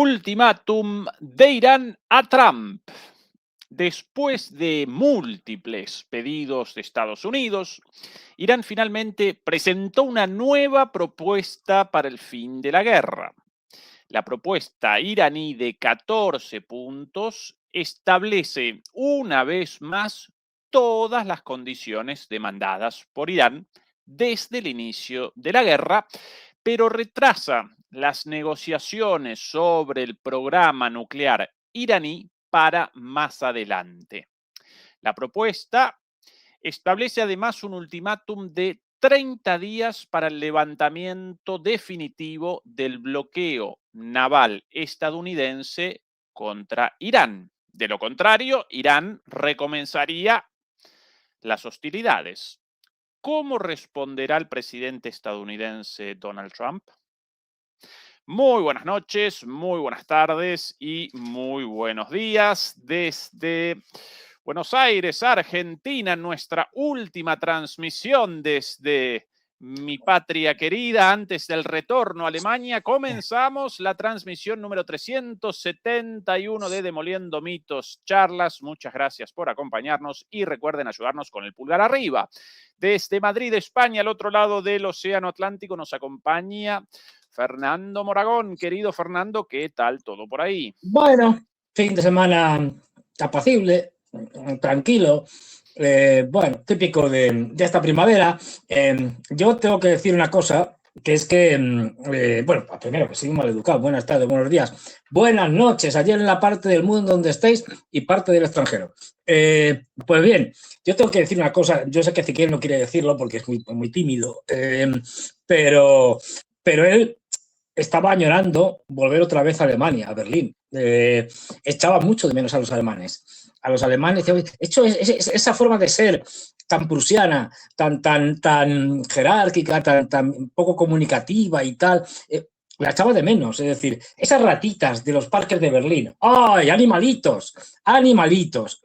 Ultimátum de Irán a Trump. Después de múltiples pedidos de Estados Unidos, Irán finalmente presentó una nueva propuesta para el fin de la guerra. La propuesta iraní de 14 puntos establece una vez más todas las condiciones demandadas por Irán desde el inicio de la guerra, pero retrasa las negociaciones sobre el programa nuclear iraní para más adelante. La propuesta establece además un ultimátum de 30 días para el levantamiento definitivo del bloqueo naval estadounidense contra Irán. De lo contrario, Irán recomenzaría las hostilidades. ¿Cómo responderá el presidente estadounidense Donald Trump? Muy buenas noches, muy buenas tardes y muy buenos días desde Buenos Aires, Argentina, nuestra última transmisión desde mi patria querida. Antes del retorno a Alemania, comenzamos la transmisión número 371 de Demoliendo Mitos Charlas. Muchas gracias por acompañarnos y recuerden ayudarnos con el pulgar arriba. Desde Madrid, España, al otro lado del Océano Atlántico, nos acompaña Fernando Moragón. Querido Fernando, ¿qué tal todo por ahí? Bueno, fin de semana apacible, tranquilo, bueno, típico de esta primavera. Yo tengo que decir una cosa, que es que, bueno, primero que soy mal educado, buenas tardes, buenos días, buenas noches, ayer en la parte del mundo donde estéis y parte del extranjero. Pues bien, yo tengo que decir una cosa, yo sé que Ezequiel no quiere decirlo porque es muy tímido, pero él estaba añorando volver otra vez a Alemania, a Berlín. Echaba mucho de menos a los alemanes. A los alemanes, hecho, esa forma de ser tan prusiana, tan jerárquica, tan poco comunicativa y tal, la echaba de menos. Es decir, esas ratitas de los parques de Berlín. ¡Ay, animalitos! ¡Animalitos!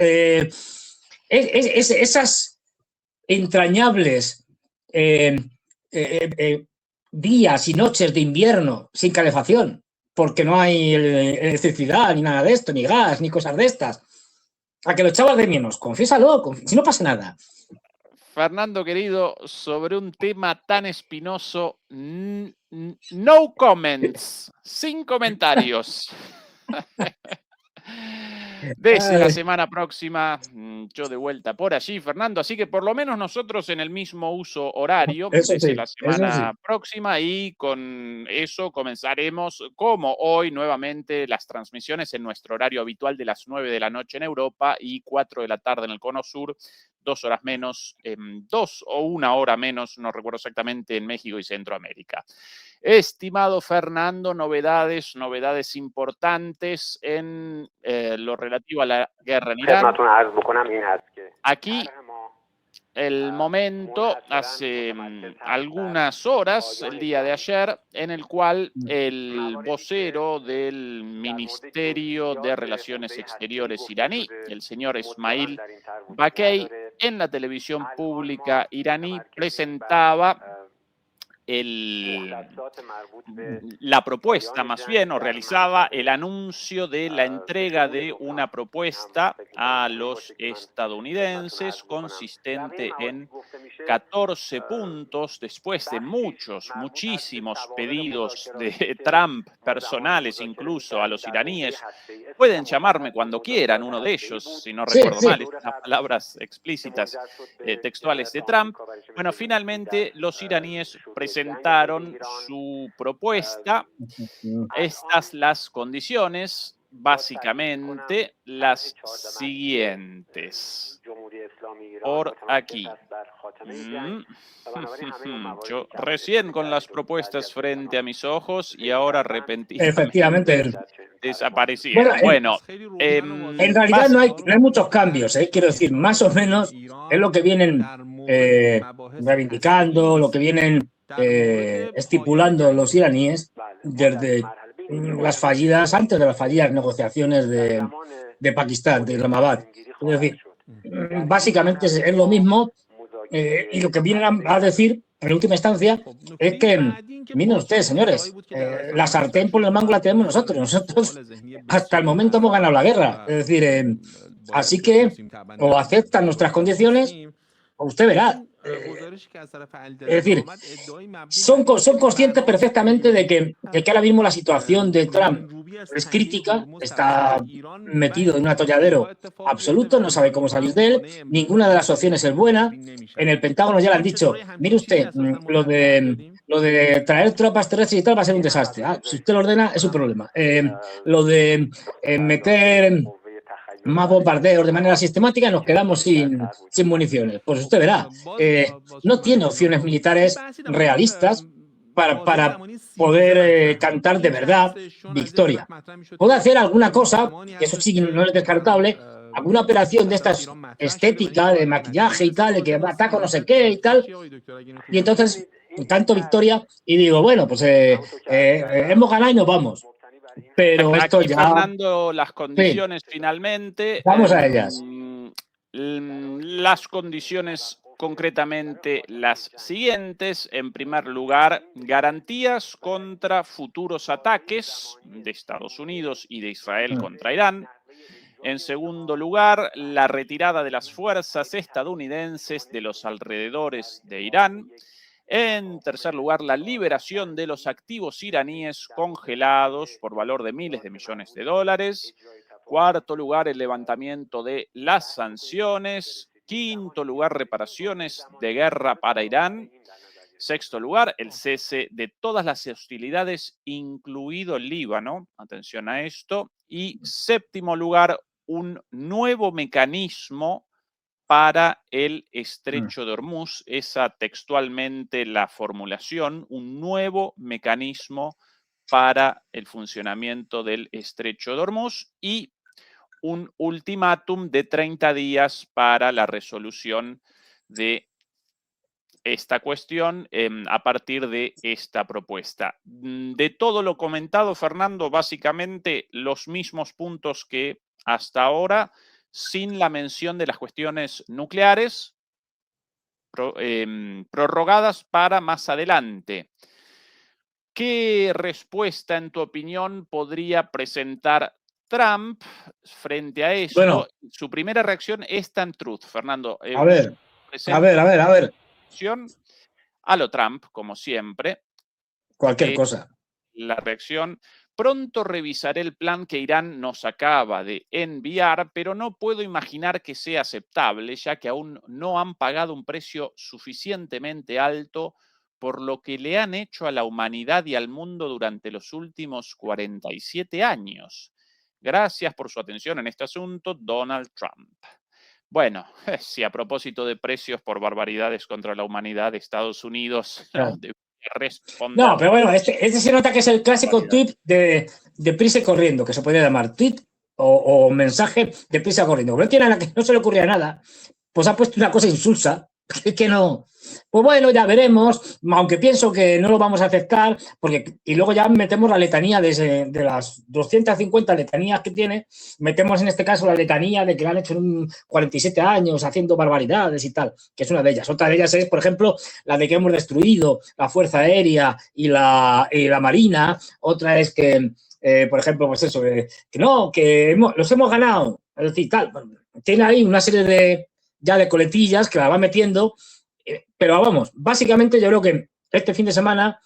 Esas entrañables días y noches de invierno sin calefacción, porque no hay electricidad, ni nada de esto, ni gas, ni cosas de estas. A que lo echabas de menos, confiésalo, si no pasa nada. Fernando, querido, sobre un tema tan espinoso, no comments, sin comentarios. Desde la semana próxima, yo de vuelta por allí, Fernando. Así que por lo menos nosotros en el mismo uso horario desde la semana próxima, y con eso comenzaremos, como hoy, nuevamente las transmisiones en nuestro horario habitual de las 9 de la noche en Europa y 4 de la tarde en el Cono Sur, 2 horas menos, 2 o 1 hora menos, no recuerdo exactamente, en México y Centroamérica. Estimado Fernando, novedades importantes en lo relativo a la guerra en Irán. Aquí el momento, hace algunas horas, el día de ayer, en el cual el vocero del Ministerio de Relaciones Exteriores iraní, el señor Esmail Bakei, en la televisión pública iraní presentaba la propuesta, más bien, o realizaba el anuncio de la entrega de una propuesta a los estadounidenses consistente en 14 puntos después de muchísimos pedidos de Trump personales, incluso a los iraníes. Pueden llamarme cuando quieran, uno de ellos, si no recuerdo mal, estas palabras explícitas textuales de Trump. Bueno, finalmente los iraníes presentaron su propuesta. Estas las condiciones, básicamente las siguientes. Por aquí. Yo recién con las propuestas frente a mis ojos y ahora repentinamente efectivamente desaparecieron. Bueno, en realidad no hay muchos cambios, quiero decir, más o menos es lo que vienen reivindicando, lo que vienen estipulando los iraníes desde las fallidas, antes de las fallidas negociaciones de Pakistán, de Islamabad. Es decir, básicamente es lo mismo, y lo que vienen a decir en última instancia, es que, miren ustedes, señores, la sartén por el mango la tenemos nosotros. Nosotros hasta el momento hemos ganado la guerra. Es decir, así que o aceptan nuestras condiciones o usted verá. Es decir, son conscientes perfectamente de que ahora mismo la situación de Trump es crítica, está metido en un atolladero absoluto, no sabe cómo salir de él, ninguna de las opciones es buena. En el Pentágono ya le han dicho, mire usted, lo de traer tropas terrestres y tal va a ser un desastre. Si usted lo ordena, es un problema. Lo de meter más bombardeos de manera sistemática, nos quedamos sin municiones. Pues usted verá, no tiene opciones militares realistas para poder cantar de verdad victoria. Puede hacer alguna cosa, que eso sí no es descartable, alguna operación de estas estética, de maquillaje y tal, de que ataca no sé qué y tal, y entonces canto victoria y digo, bueno, pues hemos ganado y nos vamos. Pero esto aquí, ya... Fernando, las condiciones finalmente. Vamos a ellas. Las condiciones concretamente las siguientes. En primer lugar, garantías contra futuros ataques de Estados Unidos y de Israel contra Irán. En segundo lugar, la retirada de las fuerzas estadounidenses de los alrededores de Irán. En tercer lugar, la liberación de los activos iraníes congelados por valor de miles de millones de dólares. Cuarto lugar, el levantamiento de las sanciones. Quinto lugar, reparaciones de guerra para Irán. Sexto lugar, el cese de todas las hostilidades, incluido el Líbano. Atención a esto. Y séptimo lugar, un nuevo mecanismo para el estrecho de Hormuz. Esa textualmente la formulación, un nuevo mecanismo para el funcionamiento del estrecho de Hormuz y un ultimátum de 30 días para la resolución de esta cuestión a partir de esta propuesta. De todo lo comentado, Fernando, básicamente los mismos puntos que hasta ahora, sin la mención de las cuestiones nucleares prorrogadas para más adelante. ¿Qué respuesta, en tu opinión, podría presentar Trump frente a esto? Bueno, su primera reacción es tan truth, Fernando. A ver. A lo Trump, como siempre. Cualquier cosa. La reacción: pronto revisaré el plan que Irán nos acaba de enviar, pero no puedo imaginar que sea aceptable, ya que aún no han pagado un precio suficientemente alto por lo que le han hecho a la humanidad y al mundo durante los últimos 47 años. Gracias por su atención en este asunto, Donald Trump. Bueno, si a propósito de precios por barbaridades contra la humanidad, Estados Unidos debería responder. No, pero bueno, este se nota que es el clásico tweet de prisa y corriendo, que se podría llamar tweet o mensaje de prisa y corriendo. Pero no se le ocurría nada, pues ha puesto una cosa insulsa, que no. Pues bueno, ya veremos, aunque pienso que no lo vamos a aceptar, y luego ya metemos la letanía de las 250 letanías que tiene, metemos en este caso la letanía de que lo han hecho en 47 años haciendo barbaridades y tal, que es una de ellas. Otra de ellas es, por ejemplo, la de que hemos destruido la Fuerza Aérea y la Marina. Otra es que, por ejemplo, pues eso, los hemos ganado, es decir, tal. Tiene ahí una serie de coletillas que la va metiendo. Pero vamos, básicamente yo creo que este fin de semana,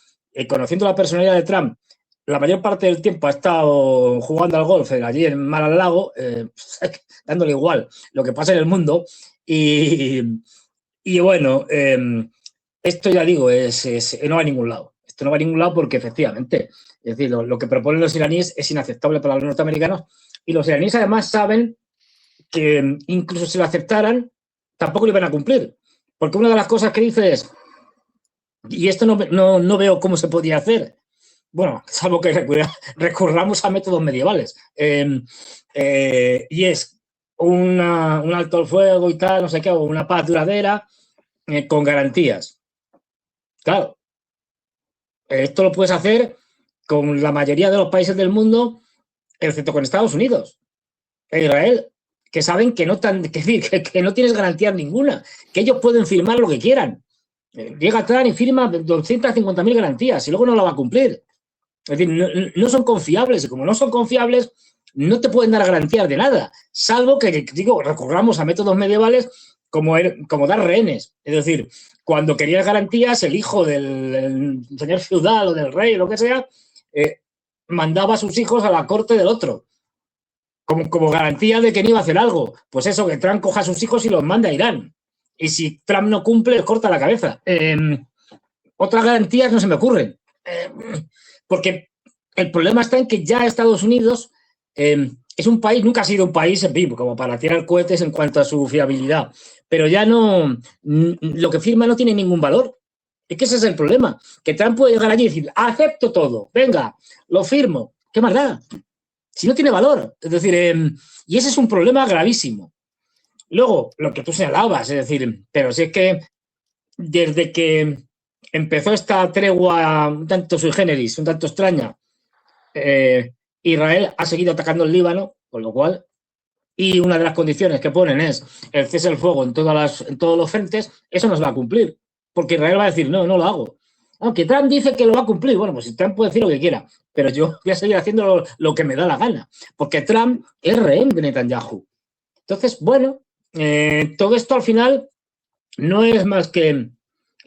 conociendo la personalidad de Trump, la mayor parte del tiempo ha estado jugando al golf allí en Mar-a-Lago, dándole igual lo que pasa en el mundo. Y bueno, esto ya digo, no va a ningún lado. Esto no va a ningún lado porque efectivamente, es decir, lo que proponen los iraníes es inaceptable para los norteamericanos, y los iraníes además saben que incluso si lo aceptaran, tampoco lo iban a cumplir. Porque una de las cosas que dice es, y esto no veo cómo se podía hacer, bueno, salvo que recurramos a métodos medievales, y es un alto al fuego y tal, no sé qué, o una paz duradera con garantías. Claro, esto lo puedes hacer con la mayoría de los países del mundo, excepto con Estados Unidos e Israel, que saben que no tienes garantías ninguna, que ellos pueden firmar lo que quieran. Llega Trump y firma 250.000 garantías y luego no la va a cumplir. Es decir, no son confiables y como no son confiables, no te pueden dar garantías de nada, salvo que digo, recurramos a métodos medievales como dar rehenes. Es decir, cuando querías garantías, el hijo del señor feudal o del rey, lo que sea, mandaba a sus hijos a la corte del otro, como garantía de que no iba a hacer algo. Pues eso, que Trump coja a sus hijos y los manda a Irán. Y si Trump no cumple, les corta la cabeza. Otras garantías no se me ocurren. Porque el problema está en que ya Estados Unidos es un país, nunca ha sido un país en vivo, como para tirar cohetes en cuanto a su fiabilidad, pero ya no, lo que firma no tiene ningún valor. Es que ese es el problema, que Trump puede llegar allí y decir, acepto todo, venga, lo firmo. ¿Qué más da? Si no tiene valor. Es decir, y ese es un problema gravísimo. Luego, lo que tú señalabas, es decir, pero si es que desde que empezó esta tregua un tanto sui generis, un tanto extraña, Israel ha seguido atacando el Líbano, con lo cual, y una de las condiciones que ponen es el cese del fuego en todos los frentes, eso no se va a cumplir, porque Israel va a decir, no lo hago. Aunque Trump dice que lo va a cumplir, bueno, pues Trump puede decir lo que quiera, pero yo voy a seguir haciendo lo que me da la gana, porque Trump es rehén de Netanyahu. Entonces, bueno, todo esto al final no es más que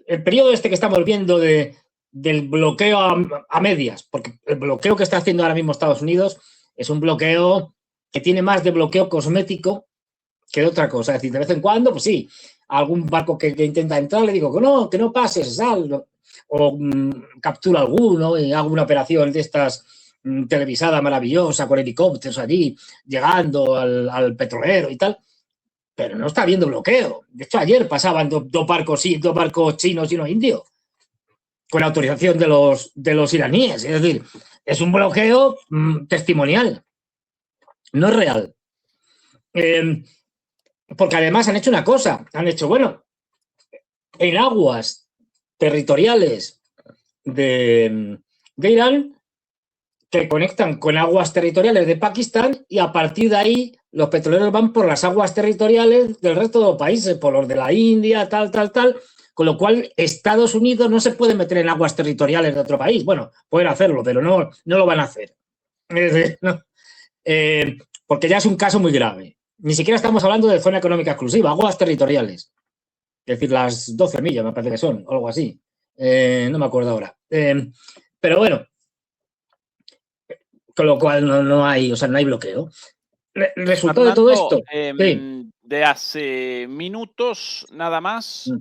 el periodo este que estamos viendo del bloqueo a medias, porque el bloqueo que está haciendo ahora mismo Estados Unidos es un bloqueo que tiene más de bloqueo cosmético que de otra cosa. Es decir, de vez en cuando, pues sí, a algún barco que intenta entrar le digo que no pases, sal, o captura alguno y hago una operación de estas televisada maravillosa con helicópteros allí, llegando al petrolero y tal. Pero no está habiendo bloqueo. De hecho, ayer pasaban dos barcos chinos y uno indio, con autorización de los iraníes. Es decir, es un bloqueo testimonial. No es real. Porque además han hecho una cosa. Han hecho, bueno, en aguas territoriales de Irán, que conectan con aguas territoriales de Pakistán y a partir de ahí los petroleros van por las aguas territoriales del resto de los países, por los de la India, tal, con lo cual Estados Unidos no se puede meter en aguas territoriales de otro país. Bueno, pueden hacerlo, pero no lo van a hacer. Porque ya es un caso muy grave. Ni siquiera estamos hablando de zona económica exclusiva, aguas territoriales. Es decir, las 12 millas me parece que son, o algo así. No me acuerdo ahora. Pero bueno, con lo cual no hay bloqueo. Resultado de todo esto. Sí. De hace minutos nada más, sí.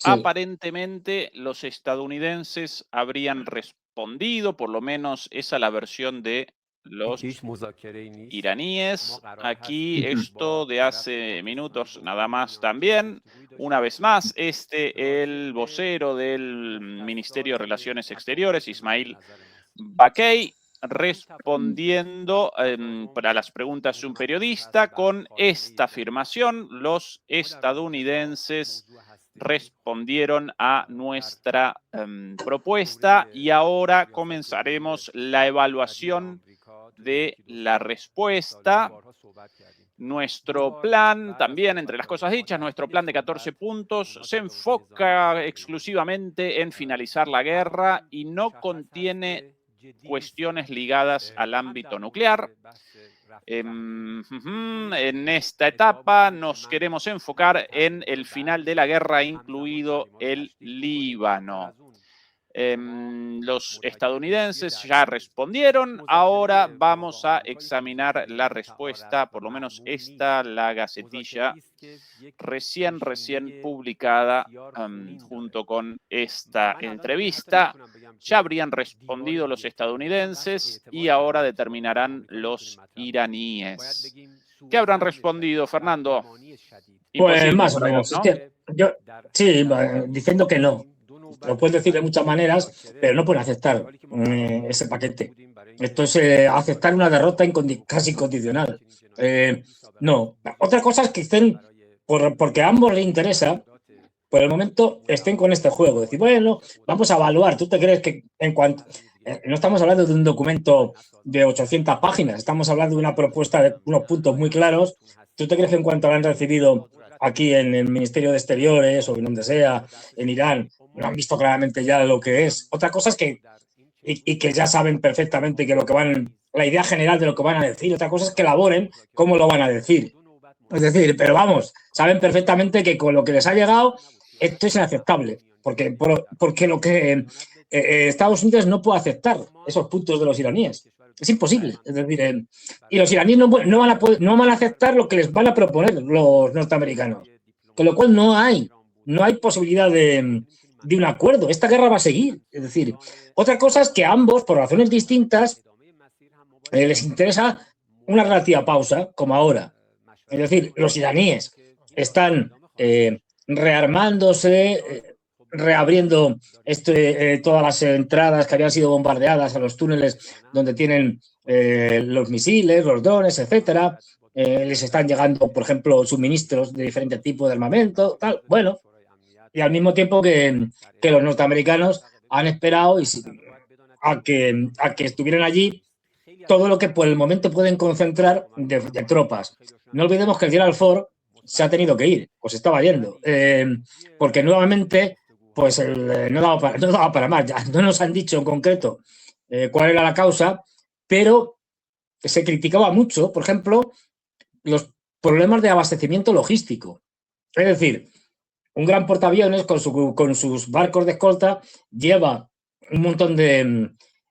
Aparentemente los estadounidenses habrían respondido, por lo menos esa es la versión de los iraníes. Aquí esto de hace minutos nada más también. Una vez más, el vocero del Ministerio de Relaciones Exteriores, Ismail Bakay, respondiendo para las preguntas de un periodista con esta afirmación: los estadounidenses respondieron a nuestra propuesta y ahora comenzaremos la evaluación de la respuesta. Nuestro plan, también entre las cosas dichas, nuestro plan de 14 puntos se enfoca exclusivamente en finalizar la guerra y no contiene cuestiones ligadas al ámbito nuclear. En esta etapa nos queremos enfocar en el final de la guerra, incluido el Líbano. Los estadounidenses ya respondieron, ahora vamos a examinar la respuesta, por lo menos esta, la gacetilla recién publicada junto con esta entrevista. Ya habrían respondido los estadounidenses y ahora determinarán los iraníes. ¿Qué habrán respondido, Fernando? Pues más o menos, ¿no? Es que sí, diciendo que no. Lo pueden decir de muchas maneras, pero no pueden aceptar ese paquete. Esto es aceptar una derrota casi incondicional. No. Otra cosa es que estén, porque a ambos les interesa, por el momento estén con este juego. Decir, bueno, vamos a evaluar. ¿Tú te crees que en cuanto... no estamos hablando de un documento de 800 páginas, estamos hablando de una propuesta de unos puntos muy claros. ¿Tú te crees que en cuanto lo han recibido aquí en el Ministerio de Exteriores o en donde sea, en Irán, no han visto claramente ya lo que es. Otra cosa es que, y que ya saben perfectamente que lo que la idea general de lo que van a decir. Otra cosa es que elaboren cómo lo van a decir. Es decir, pero vamos, saben perfectamente que con lo que les ha llegado esto es inaceptable, porque lo que Estados Unidos no puede aceptar esos puntos de los iraníes. Es imposible. Es decir, y los iraníes no van a aceptar lo que les van a proponer los norteamericanos. Con lo cual no hay posibilidad de un acuerdo. Esta guerra va a seguir. Es decir, otra cosa es que a ambos, por razones distintas, les interesa una relativa pausa, como ahora. Es decir, los iraníes están rearmándose, reabriendo todas las entradas que habían sido bombardeadas a los túneles donde tienen los misiles, los drones, etcétera. Les están llegando, por ejemplo, suministros de diferentes tipos de armamento, tal. Bueno, y al mismo tiempo que los norteamericanos han esperado a que estuvieran allí todo lo que por el momento pueden concentrar de tropas. No olvidemos que el Gerald Ford se ha tenido que ir, pues estaba yendo, porque nuevamente pues no daba para más. Ya no nos han dicho en concreto cuál era la causa, pero se criticaba mucho, por ejemplo, los problemas de abastecimiento logístico. Es decir, un gran portaaviones con sus barcos de escolta lleva un montón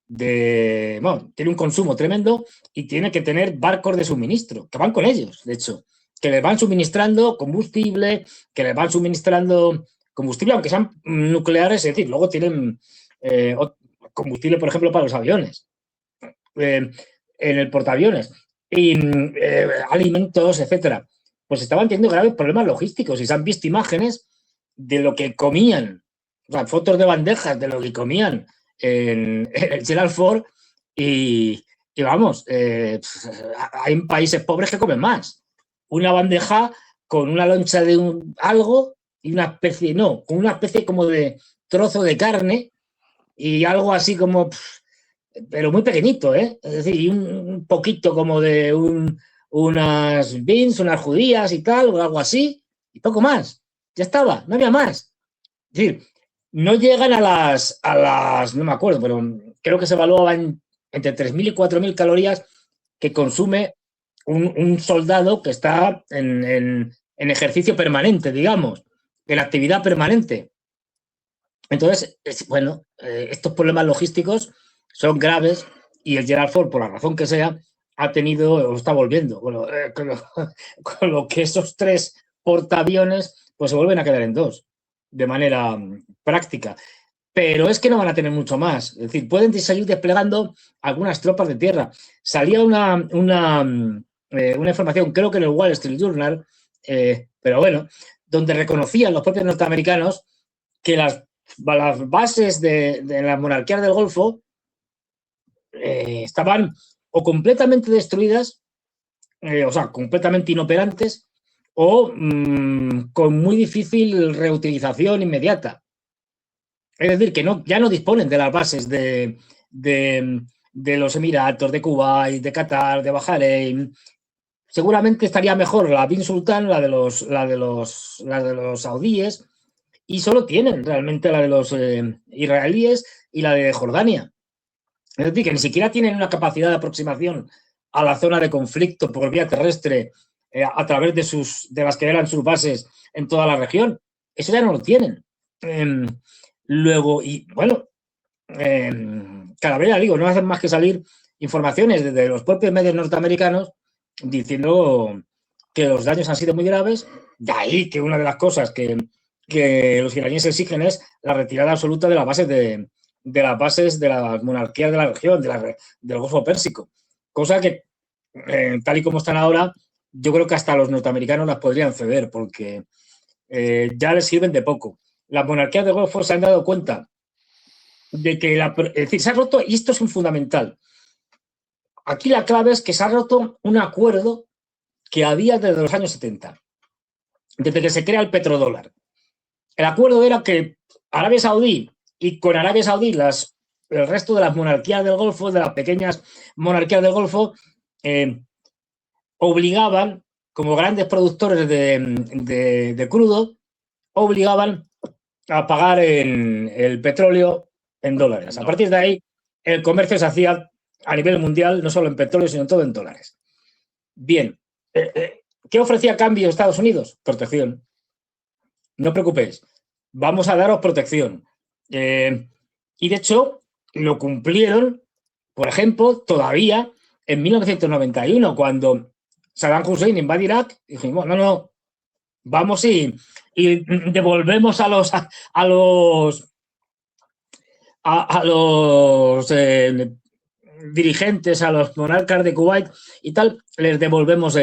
bueno, tiene un consumo tremendo y tiene que tener barcos de suministro, que van con ellos, de hecho, que les van suministrando combustible, aunque sean nucleares, es decir, luego tienen combustible, por ejemplo, para los aviones, en el portaaviones, y alimentos, etcétera. Pues estaban teniendo graves problemas logísticos y se han visto imágenes de lo que comían, o sea, fotos de bandejas de lo que comían en el Gerald Ford y vamos, hay países pobres que comen más. Una bandeja con una loncha de algo y con una especie como de trozo de carne y algo así como, pero muy pequeñito, ¿eh? Es decir, y un poquito como de unas beans, unas judías y tal, o algo así, y poco más. Ya estaba, no había más. Es decir, no llegan a las, no me acuerdo, pero creo que se evaluaba entre 3.000 y 4.000 calorías que consume un soldado que está en ejercicio permanente, digamos, en actividad permanente. Entonces, bueno, estos problemas logísticos son graves y el Gerald Ford, por la razón que sea, ha tenido o está volviendo. Bueno, con lo que esos 3 portaaviones pues se vuelven a quedar en 2 de manera práctica. Pero es que no van a tener mucho más. Es decir, pueden seguir desplegando algunas tropas de tierra. Salía una información, creo que en el Wall Street Journal, pero bueno, donde reconocían los propios norteamericanos que las bases de las monarquías del Golfo estaban o completamente destruidas, o sea, completamente inoperantes, o con muy difícil reutilización inmediata. Es decir, que ya no disponen de las bases de los Emiratos, de Kuwait, de Qatar, de Bahrein. Seguramente estaría mejor la Bin Sultan, la de los saudíes, y solo tienen realmente la de los israelíes y la de Jordania. Es decir, que ni siquiera tienen una capacidad de aproximación a la zona de conflicto por vía terrestre a través de las que eran sus bases en toda la región. Eso ya no lo tienen. Luego, y bueno, cada vez, digo, no hacen más que salir informaciones desde los propios medios norteamericanos diciendo que los daños han sido muy graves. De ahí que una de las cosas que los iraníes exigen es la retirada absoluta de las bases de las monarquías de la región, del Golfo Pérsico. Cosa que, tal y como están ahora, yo creo que hasta los norteamericanos las podrían ceder porque ya les sirven de poco. Las monarquías del Golfo se han dado cuenta de que es decir, se ha roto, y esto es un fundamental. Aquí la clave es que se ha roto un acuerdo que había desde los años 70, desde que se crea el petrodólar. El acuerdo era que Arabia Saudí y con Arabia Saudí el resto de las monarquías del Golfo, de las pequeñas monarquías del Golfo, obligaban, como grandes productores de crudo, obligaban a pagar en el petróleo en dólares. A partir de ahí, el comercio se hacía a nivel mundial, no solo en petróleo, sino todo en dólares. Bien, ¿qué ofrecía a cambio Estados Unidos? Protección. No os preocupéis, vamos a daros protección. Y de hecho, lo cumplieron, por ejemplo, todavía en 1991, cuando Saddam Hussein invade Irak, dijimos, no, vamos y devolvemos a los dirigentes, a los monarcas de Kuwait y tal, les devolvemos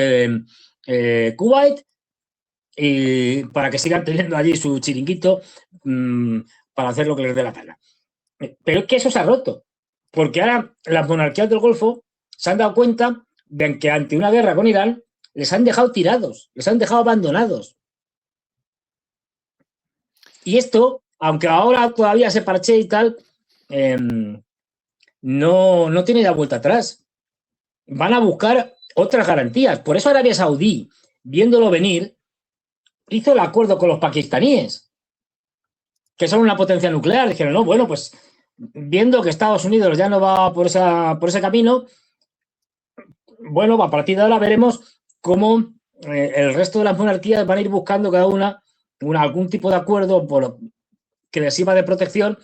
Kuwait y para que sigan teniendo allí su chiringuito para hacer lo que les dé la gana. Pero es que eso se ha roto, porque ahora las monarquías del Golfo se han dado cuenta de que ante una guerra con Irán les han dejado tirados, les han dejado abandonados. Y esto, aunque ahora todavía se parche y tal, no tiene ya vuelta atrás. Van a buscar otras garantías. Por eso Arabia Saudí, viéndolo venir, hizo el acuerdo con los pakistaníes, que son una potencia nuclear. Dijeron, no, bueno, pues viendo que Estados Unidos ya no va por ese camino, bueno, a partir de ahora veremos cómo el resto de las monarquías van a ir buscando cada una algún tipo de acuerdo que les sirva de protección.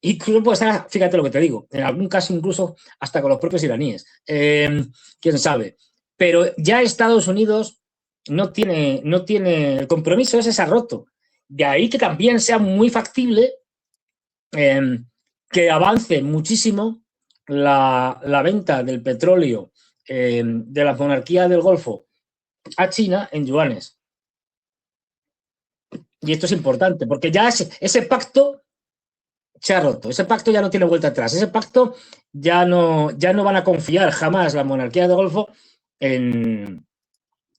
Incluso puede ser, fíjate lo que te digo, en algún caso incluso hasta con los propios iraníes. Quién sabe. Pero ya Estados Unidos no tiene el compromiso, ese se ha roto. De ahí que también sea muy factible que avance muchísimo la venta del petróleo de la monarquía del Golfo a China en yuanes. Y esto es importante, porque ya ese pacto se ha roto, ese pacto ya no tiene vuelta atrás, ese pacto ya no van a confiar jamás la monarquía del Golfo en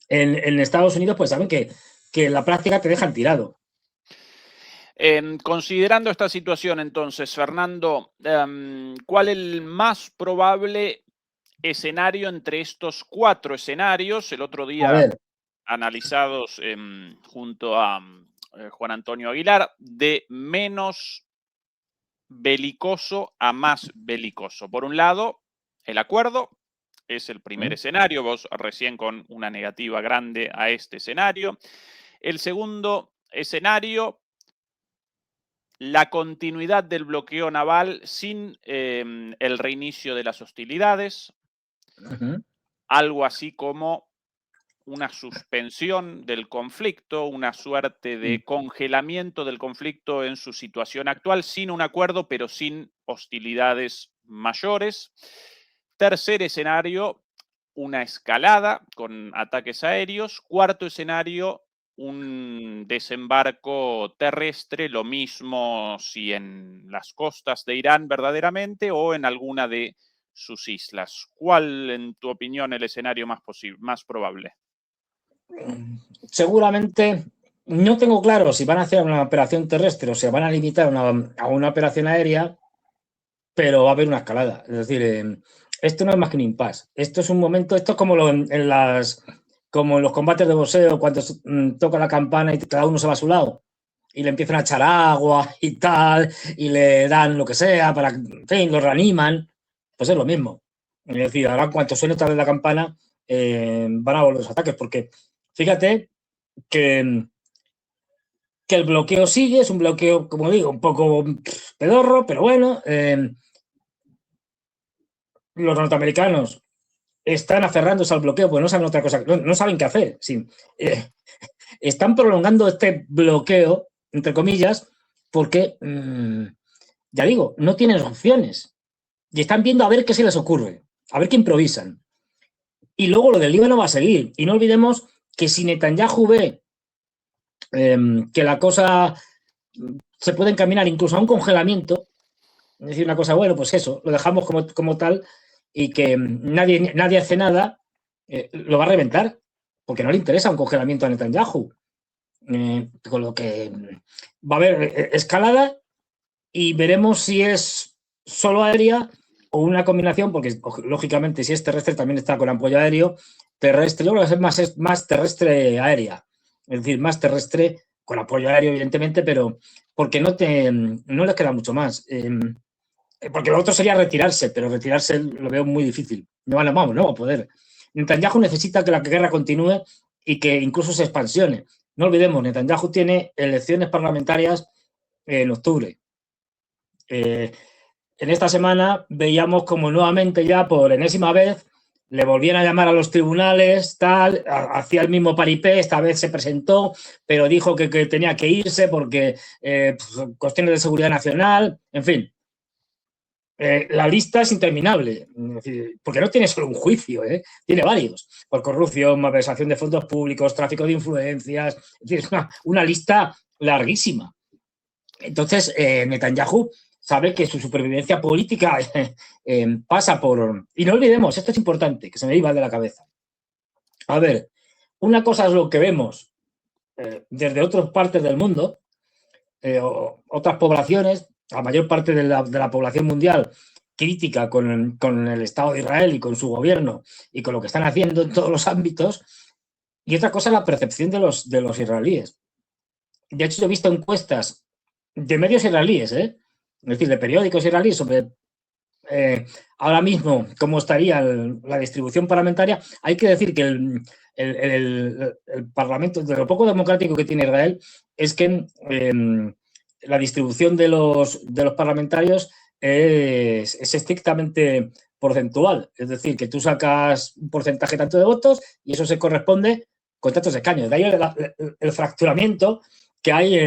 Estados Unidos, pues saben que en la práctica te dejan tirado. Considerando esta situación, entonces, Fernando, ¿cuál es el más probable escenario entre estos 4 escenarios? El otro día analizados junto a Juan Antonio Aguilar, de menos belicoso a más belicoso. Por un lado, el acuerdo es el primer escenario, vos recién con una negativa grande a este escenario. El segundo escenario, la continuidad del bloqueo naval sin el reinicio de las hostilidades, algo así como una suspensión del conflicto, una suerte de congelamiento del conflicto en su situación actual, sin un acuerdo, pero sin hostilidades mayores. Tercer escenario, una escalada con ataques aéreos. Cuarto escenario, un desembarco terrestre, lo mismo si en las costas de Irán verdaderamente o en alguna de sus islas. ¿Cuál, en tu opinión, el escenario más probable? Seguramente, no tengo claro si van a hacer una operación terrestre o se van a limitar a una operación aérea, pero va a haber una escalada. Es decir, esto no es más que un impasse. Esto es un momento, esto es como como en los combates de boxeo, cuando toca la campana y cada uno se va a su lado y le empiezan a echar agua y tal, y le dan lo que sea para, en fin, lo reaniman. Pues es lo mismo. Es decir, ahora cuando suene otra vez la campana, van a volver los ataques, porque fíjate que el bloqueo sigue, es un bloqueo, como digo, un poco pedorro, pero bueno. Los norteamericanos están aferrándose al bloqueo, pues no saben otra cosa, no saben qué hacer. Sí. Están prolongando este bloqueo, entre comillas, porque, ya digo, no tienen opciones. Y están viendo a ver qué se les ocurre, a ver qué improvisan. Y luego lo del Líbano va a seguir. Y no olvidemos que si Netanyahu ve que la cosa se puede encaminar incluso a un congelamiento, es decir, una cosa, bueno, pues eso, lo dejamos como tal y que nadie hace nada, lo va a reventar, porque no le interesa un congelamiento a Netanyahu. Con lo que va a haber escalada y veremos si es solo aérea o una combinación, porque lógicamente si es terrestre también está con apoyo aéreo, terrestre, yo creo que es más terrestre aérea, es decir, más terrestre con apoyo aéreo, evidentemente, pero porque no les queda mucho más. Porque lo otro sería retirarse, pero retirarse lo veo muy difícil. No va a poder. Netanyahu necesita que la guerra continúe y que incluso se expansione. No olvidemos, Netanyahu tiene elecciones parlamentarias en octubre. En esta semana veíamos como nuevamente ya por enésima vez le volvían a llamar a los tribunales, tal, hacía el mismo paripé, esta vez se presentó, pero dijo que tenía que irse porque cuestiones de seguridad nacional, en fin. La lista es interminable, porque no tiene solo un juicio, tiene varios, por corrupción, malversación de fondos públicos, tráfico de influencias, es decir, es una lista larguísima. Entonces, Netanyahu sabe que su supervivencia política pasa por... Y no olvidemos, esto es importante, que se me iba de la cabeza. A ver, una cosa es lo que vemos desde otras partes del mundo, otras poblaciones, la mayor parte de la población mundial crítica con el Estado de Israel y con su gobierno y con lo que están haciendo en todos los ámbitos, y otra cosa es la percepción de los israelíes. De hecho, yo he visto encuestas de medios israelíes, es decir, de periódicos israelíes sobre ahora mismo cómo estaría la distribución parlamentaria. Hay que decir que el Parlamento, de lo poco democrático que tiene Israel, es que la distribución de los parlamentarios es estrictamente porcentual. Es decir, que tú sacas un porcentaje tanto de votos y eso se corresponde con tantos escaños. De ahí el fracturamiento que hay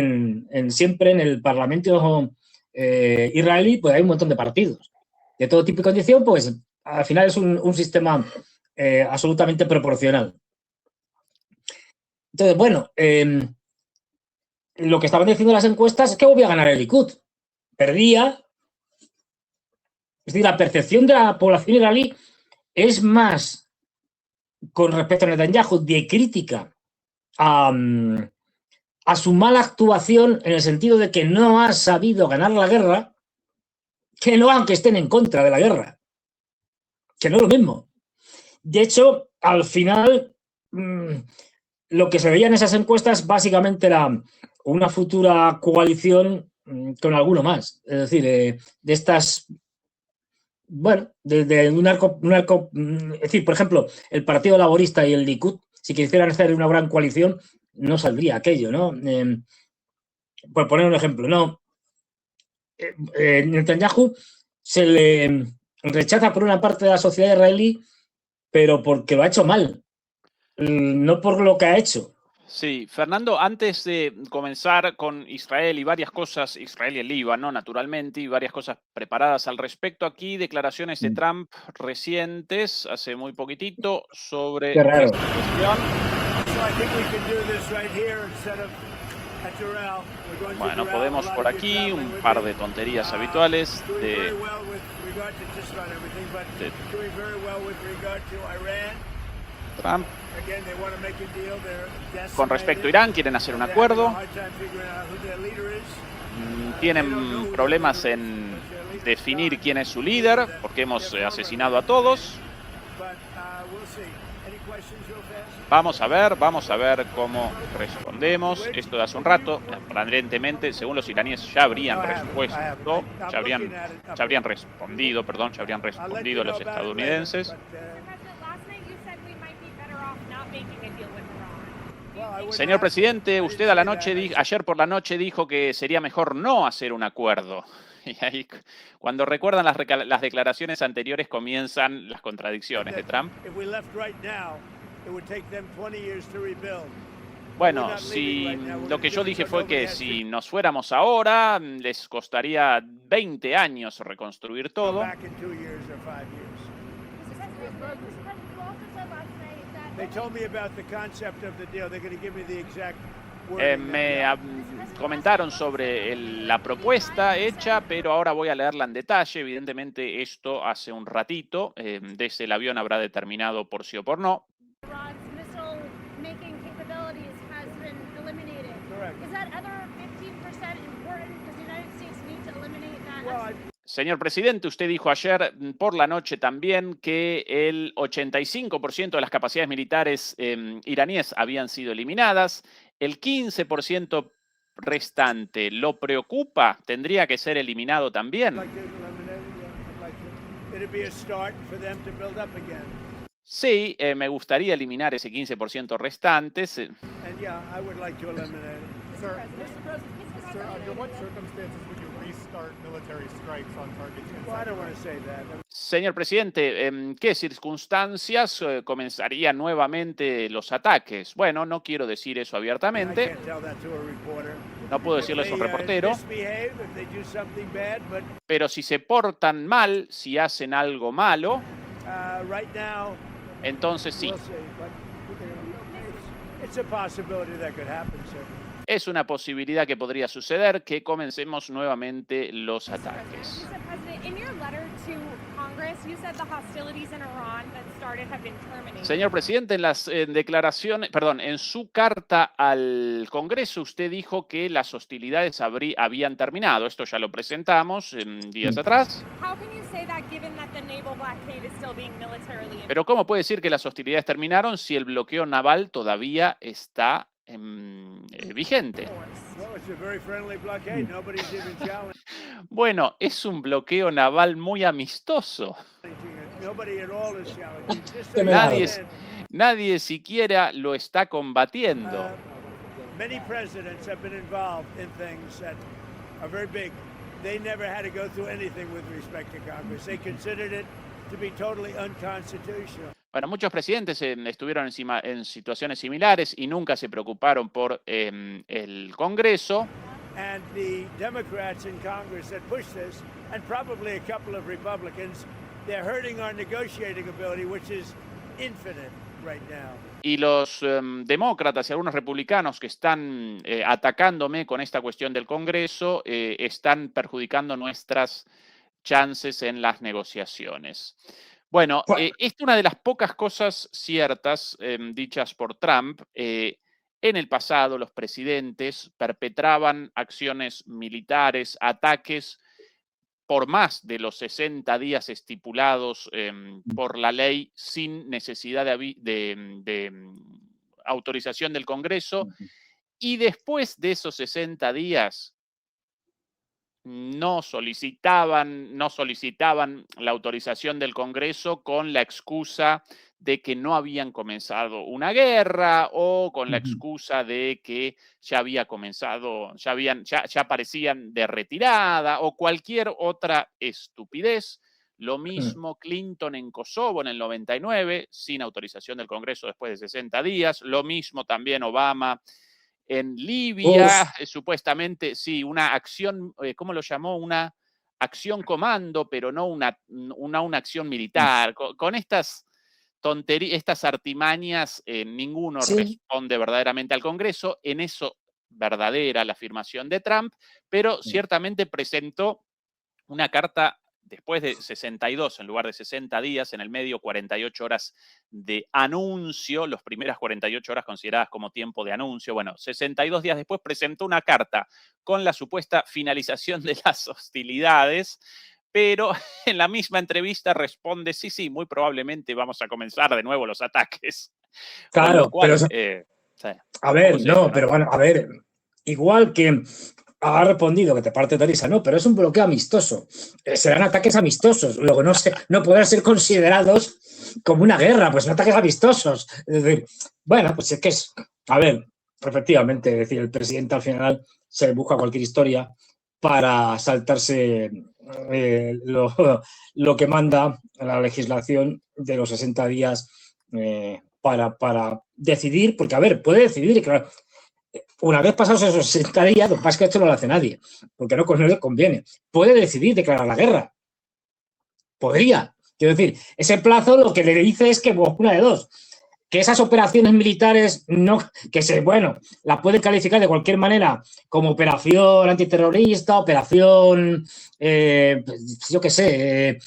siempre en el Parlamento israelí, pues hay un montón de partidos de todo tipo y condición, pues al final es un sistema absolutamente proporcional. Entonces, bueno, lo que estaban diciendo las encuestas es que volvía a ganar el Likud. Perdía. Es decir, la percepción de la población israelí es más con respecto a Netanyahu de crítica a su mala actuación en el sentido de que no ha sabido ganar la guerra, que no aunque estén en contra de la guerra, que no es lo mismo. De hecho, al final, lo que se veía en esas encuestas básicamente era una futura coalición con alguno más. Es decir, de estas, bueno, de un arco, es decir, por ejemplo, el Partido Laborista y el Likud, si quisieran hacer una gran coalición, no saldría aquello, ¿no? Por poner un ejemplo, ¿no? Netanyahu se le rechaza por una parte de la sociedad israelí, pero porque lo ha hecho mal, no por lo que ha hecho. Sí, Fernando, antes de comenzar con Israel y varias cosas, Israel y el Líbano, naturalmente, y varias cosas preparadas al respecto, aquí declaraciones de Trump recientes, hace muy poquitito, sobre Qué raro. esta cuestión. Bueno, podemos por aquí un par de tonterías habituales de Trump. Con respecto a Irán, quieren hacer un acuerdo. Tienen problemas en definir quién es su líder, porque hemos asesinado a todos. Vamos a ver cómo respondemos. Esto de hace un rato, aparentemente, según los iraníes, ya habrían respondido los estadounidenses. Señor presidente, usted ayer por la noche dijo que sería mejor no hacer un acuerdo. Y ahí, cuando recuerdan las declaraciones anteriores, comienzan las contradicciones de Trump. Bueno, lo que yo dije fue que si nos fuéramos ahora, les costaría 20 años reconstruir todo. Me comentaron sobre la propuesta hecha, pero ahora voy a leerla en detalle. Evidentemente, esto hace un ratito, desde el avión habrá determinado por sí o por no. Señor presidente, usted dijo ayer por la noche también que el 85% de las capacidades militares iraníes habían sido eliminadas. ¿El 15% restante lo preocupa? ¿Tendría que ser eliminado también? Sí, me gustaría eliminar ese 15% restante. Señor presidente, ¿en qué circunstancias comenzarían nuevamente los ataques? Bueno, no quiero decir eso abiertamente. No puedo decirle eso a un reportero. Pero si se portan mal, si hacen algo malo, entonces sí. Es una posibilidad que podría suceder, que comencemos nuevamente los ataques. Señor presidente, en su carta al Congreso, usted dijo que las hostilidades habían terminado. Esto ya lo presentamos días atrás. Pero ¿cómo puede decir que las hostilidades terminaron si el bloqueo naval todavía está vigente? Bueno, es un bloqueo naval muy amistoso. Nadie siquiera lo está combatiendo. Many presidents have been involved in things that are very big. They never had to go through anything with respect to Congress. They considered it to be totally unconstitutional. Bueno, muchos presidentes estuvieron en situaciones similares y nunca se preocuparon por el Congreso. And the Democrats in Congress that push this, and probably a couple of Republicans, they're hurting our negotiating ability, which is infinite right now. Y los demócratas y algunos republicanos que están atacándome con esta cuestión del Congreso están perjudicando nuestras chances en las negociaciones. Bueno, esta es una de las pocas cosas ciertas dichas por Trump. En el pasado, los presidentes perpetraban acciones militares, ataques, por más de los 60 días estipulados por la ley sin necesidad de autorización del Congreso, y después de esos 60 días no solicitaban la autorización del Congreso con la excusa de que no habían comenzado una guerra o con la excusa de que ya había comenzado, ya parecían de retirada o cualquier otra estupidez. Lo mismo Clinton en Kosovo en el 99, sin autorización del Congreso después de 60 días. Lo mismo también Obama en Libia, supuestamente, sí, una acción, ¿cómo lo llamó? Una acción comando, pero no una acción militar. Con estas tonterías, estas artimañas, ninguno responde verdaderamente al Congreso. En eso, verdadera la afirmación de Trump, pero ciertamente presentó una carta después de 62 en lugar de 60 días, en el medio 48 horas de anuncio, las primeras 48 horas consideradas como tiempo de anuncio. Bueno, 62 días después presentó una carta con la supuesta finalización de las hostilidades, pero en la misma entrevista responde, sí, muy probablemente vamos a comenzar de nuevo los ataques. Claro, cual, pero... a ver, no, pero bueno, a ver, igual que... ha respondido que te parte de risa, no, pero es un bloqueo amistoso. Serán ataques amistosos. Luego no podrán ser considerados como una guerra, pues son ataques amistosos. Es decir, bueno, pues es que es... A ver, efectivamente, es decir, el presidente al final se busca cualquier historia para saltarse lo que manda la legislación de los 60 días para decidir, porque, a ver, puede decidir, claro. Una vez pasados esos 60 días, lo que pasa es que esto no lo hace nadie, porque no le conviene. Puede decidir declarar la guerra. Podría. Quiero decir, ese plazo lo que le dice es que, una de dos, que esas operaciones militares las pueden calificar de cualquier manera como operación antiterrorista, operación, yo qué sé,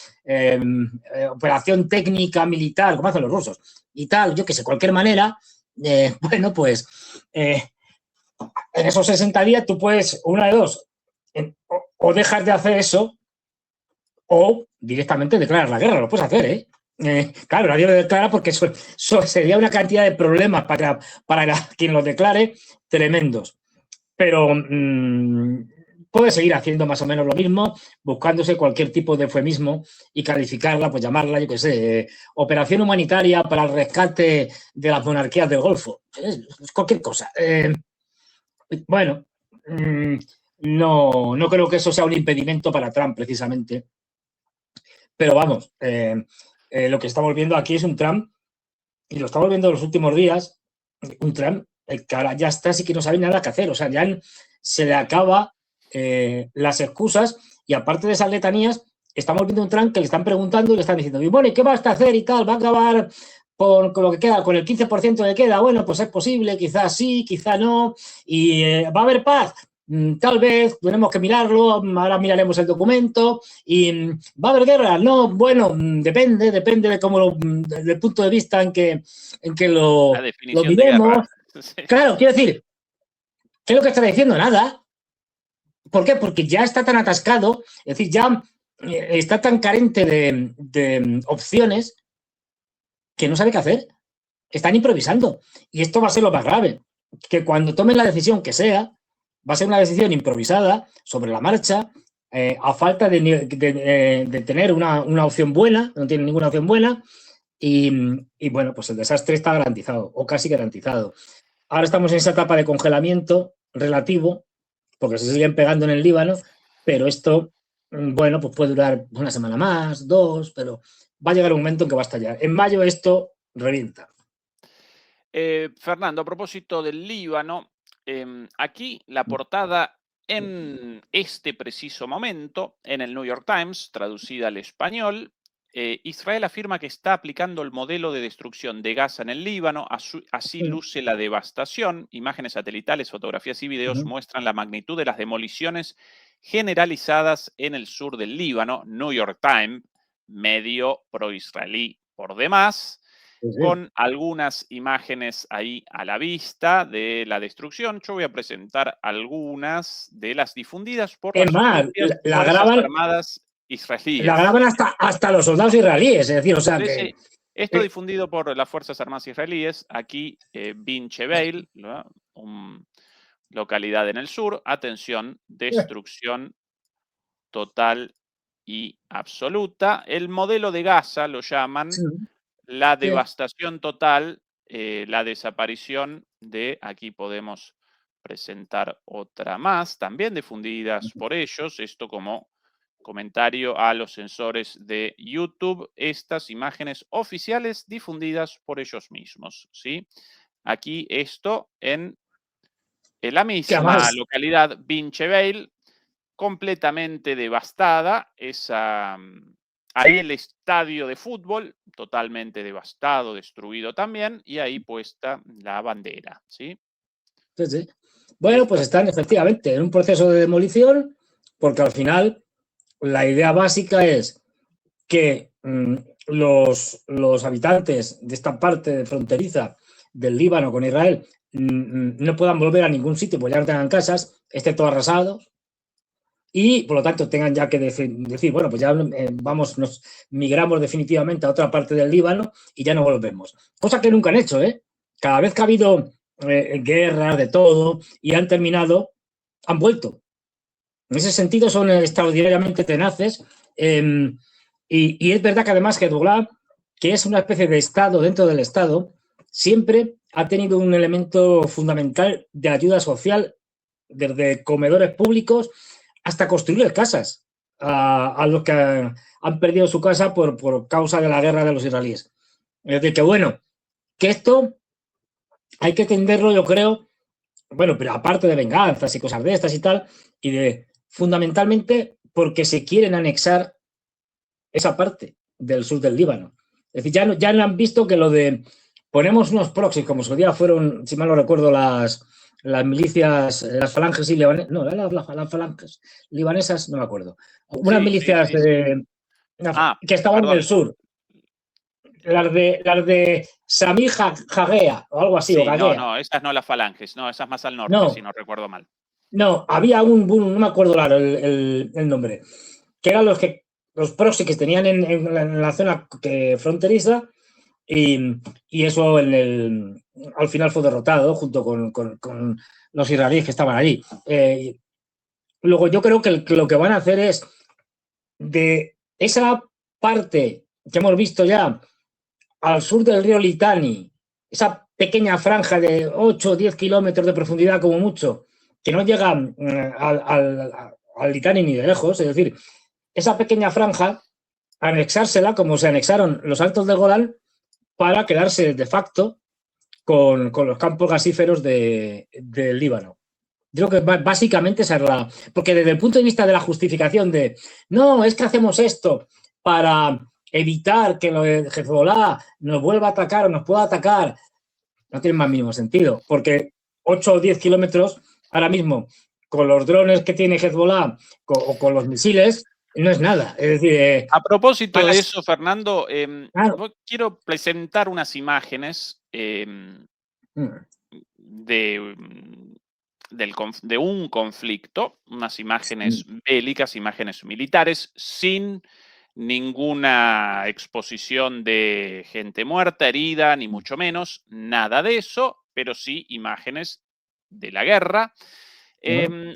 operación técnica militar, como hacen los rusos, y tal, yo qué sé, cualquier manera, bueno, pues... en esos 60 días tú puedes, una de dos, o dejas de hacer eso o directamente declarar la guerra. Lo puedes hacer, ¿eh? Claro, nadie lo declara porque eso sería una cantidad de problemas para quien lo declare tremendos. Pero puede seguir haciendo más o menos lo mismo, buscándose cualquier tipo de eufemismo y calificarla, pues llamarla, yo qué sé, operación humanitaria para el rescate de las monarquías del Golfo. Es cualquier cosa. Bueno, no creo que eso sea un impedimento para Trump, precisamente. Pero vamos, lo que estamos viendo aquí es un Trump, y lo estamos viendo en los últimos días, un Trump que ahora ya está, sí que no sabe nada qué hacer. O sea, ya se le acaba las excusas, y aparte de esas letanías, estamos viendo un Trump que le están preguntando y le están diciendo, y bueno, ¿y qué vas a hacer y tal? ¿Va a acabar con lo que queda, con el 15% que queda? Bueno, pues es posible, quizás sí, quizás no. ¿Y va a haber paz? Tal vez, tenemos que mirarlo, ahora miraremos el documento. ¿Y va a haber guerra? No, bueno, depende de cómo del punto de vista en que lo miremos. Sí. Claro, quiero decir, ¿qué es lo que está diciendo? Nada. ¿Por qué? Porque ya está tan atascado, es decir, ya está tan carente de opciones que no sabe qué hacer. Están improvisando. Y esto va a ser lo más grave, que cuando tomen la decisión que sea, va a ser una decisión improvisada, sobre la marcha, a falta de tener una opción buena, no tiene ninguna opción buena, y bueno, pues el desastre está garantizado, o casi garantizado. Ahora estamos en esa etapa de congelamiento relativo, porque se siguen pegando en el Líbano, pero esto, bueno, pues puede durar una semana más, 2, pero va a llegar un momento en que va a estallar. En mayo esto revienta. Fernando, a propósito del Líbano, aquí la portada en este preciso momento, en el New York Times, traducida al español, Israel afirma que está aplicando el modelo de destrucción de Gaza en el Líbano, así luce la devastación. Imágenes satelitales, fotografías y videos muestran la magnitud de las demoliciones generalizadas en el sur del Líbano. New York Times, medio pro-israelí por demás, con algunas imágenes ahí a la vista de la destrucción. Yo voy a presentar algunas de las difundidas por las propias Fuerzas Armadas israelíes. La graban hasta los soldados israelíes, es decir, o sea que... Esto difundido por las Fuerzas Armadas israelíes, aquí Bin Chebeil, localidad en el sur. Atención, destrucción total y absoluta. El modelo de Gaza lo llaman la devastación total, la desaparición de, aquí podemos presentar otra más, también difundidas por ellos, esto como comentario a los sensores de YouTube, estas imágenes oficiales difundidas por ellos mismos, ¿sí? Aquí esto en la misma localidad, Bin Chebeil, completamente devastada, ahí el estadio de fútbol, totalmente devastado, destruido también, y ahí puesta la bandera, ¿sí? Sí. Bueno, pues están efectivamente en un proceso de demolición, porque al final la idea básica es que los habitantes de esta parte fronteriza del Líbano con Israel no puedan volver a ningún sitio, pues ya no tengan casas, excepto arrasados, y por lo tanto tengan ya que decir, bueno, pues ya nos migramos definitivamente a otra parte del Líbano y ya no volvemos. Cosa que nunca han hecho, ¿eh? Cada vez que ha habido guerras de todo y han terminado, han vuelto. En ese sentido son extraordinariamente tenaces, y es verdad que además Hezbollah, que es una especie de Estado dentro del Estado, siempre ha tenido un elemento fundamental de ayuda social, desde comedores públicos hasta construir casas a los que han perdido su casa por causa de la guerra de los israelíes. Es decir, que bueno, que esto hay que entenderlo, yo creo, bueno, pero aparte de venganzas y cosas de estas y tal, y de fundamentalmente porque se quieren anexar esa parte del sur del Líbano. Es decir, ya no han visto que lo de ponemos unos proxies, como su día fueron, si mal no recuerdo, las milicias, las falanges libanesas, no, las falanges libanesas, no me acuerdo. Unas milicias que estaban en el sur. Las de Samir Jagea o algo así. Sí, o Gagea. No, esas no las falanges, no, esas más al norte, si no recuerdo mal. No, había no me acuerdo claro el nombre, que eran los que los proxy que tenían en la zona fronteriza y eso al final fue derrotado junto con los israelíes que estaban allí. Luego yo creo que lo que van a hacer es de esa parte que hemos visto ya al sur del río Litani, esa pequeña franja de 8 o 10 kilómetros de profundidad como mucho, que no llega al Litani ni de lejos, es decir, esa pequeña franja, anexársela como se anexaron los Altos del Golán para quedarse de facto con los campos gasíferos del Líbano. Yo creo que básicamente esa es la... Porque desde el punto de vista de la justificación de no, es que hacemos esto para evitar que Hezbollah nos vuelva a atacar o nos pueda atacar, no tiene más mínimo sentido, porque 8 o 10 kilómetros ahora mismo con los drones que tiene Hezbollah o con los misiles no es nada. Es decir, a propósito de eso, Fernando, claro. quiero presentar unas imágenes de un conflicto, unas imágenes bélicas, imágenes militares, sin ninguna exposición de gente muerta, herida, ni mucho menos, nada de eso, pero sí imágenes de la guerra.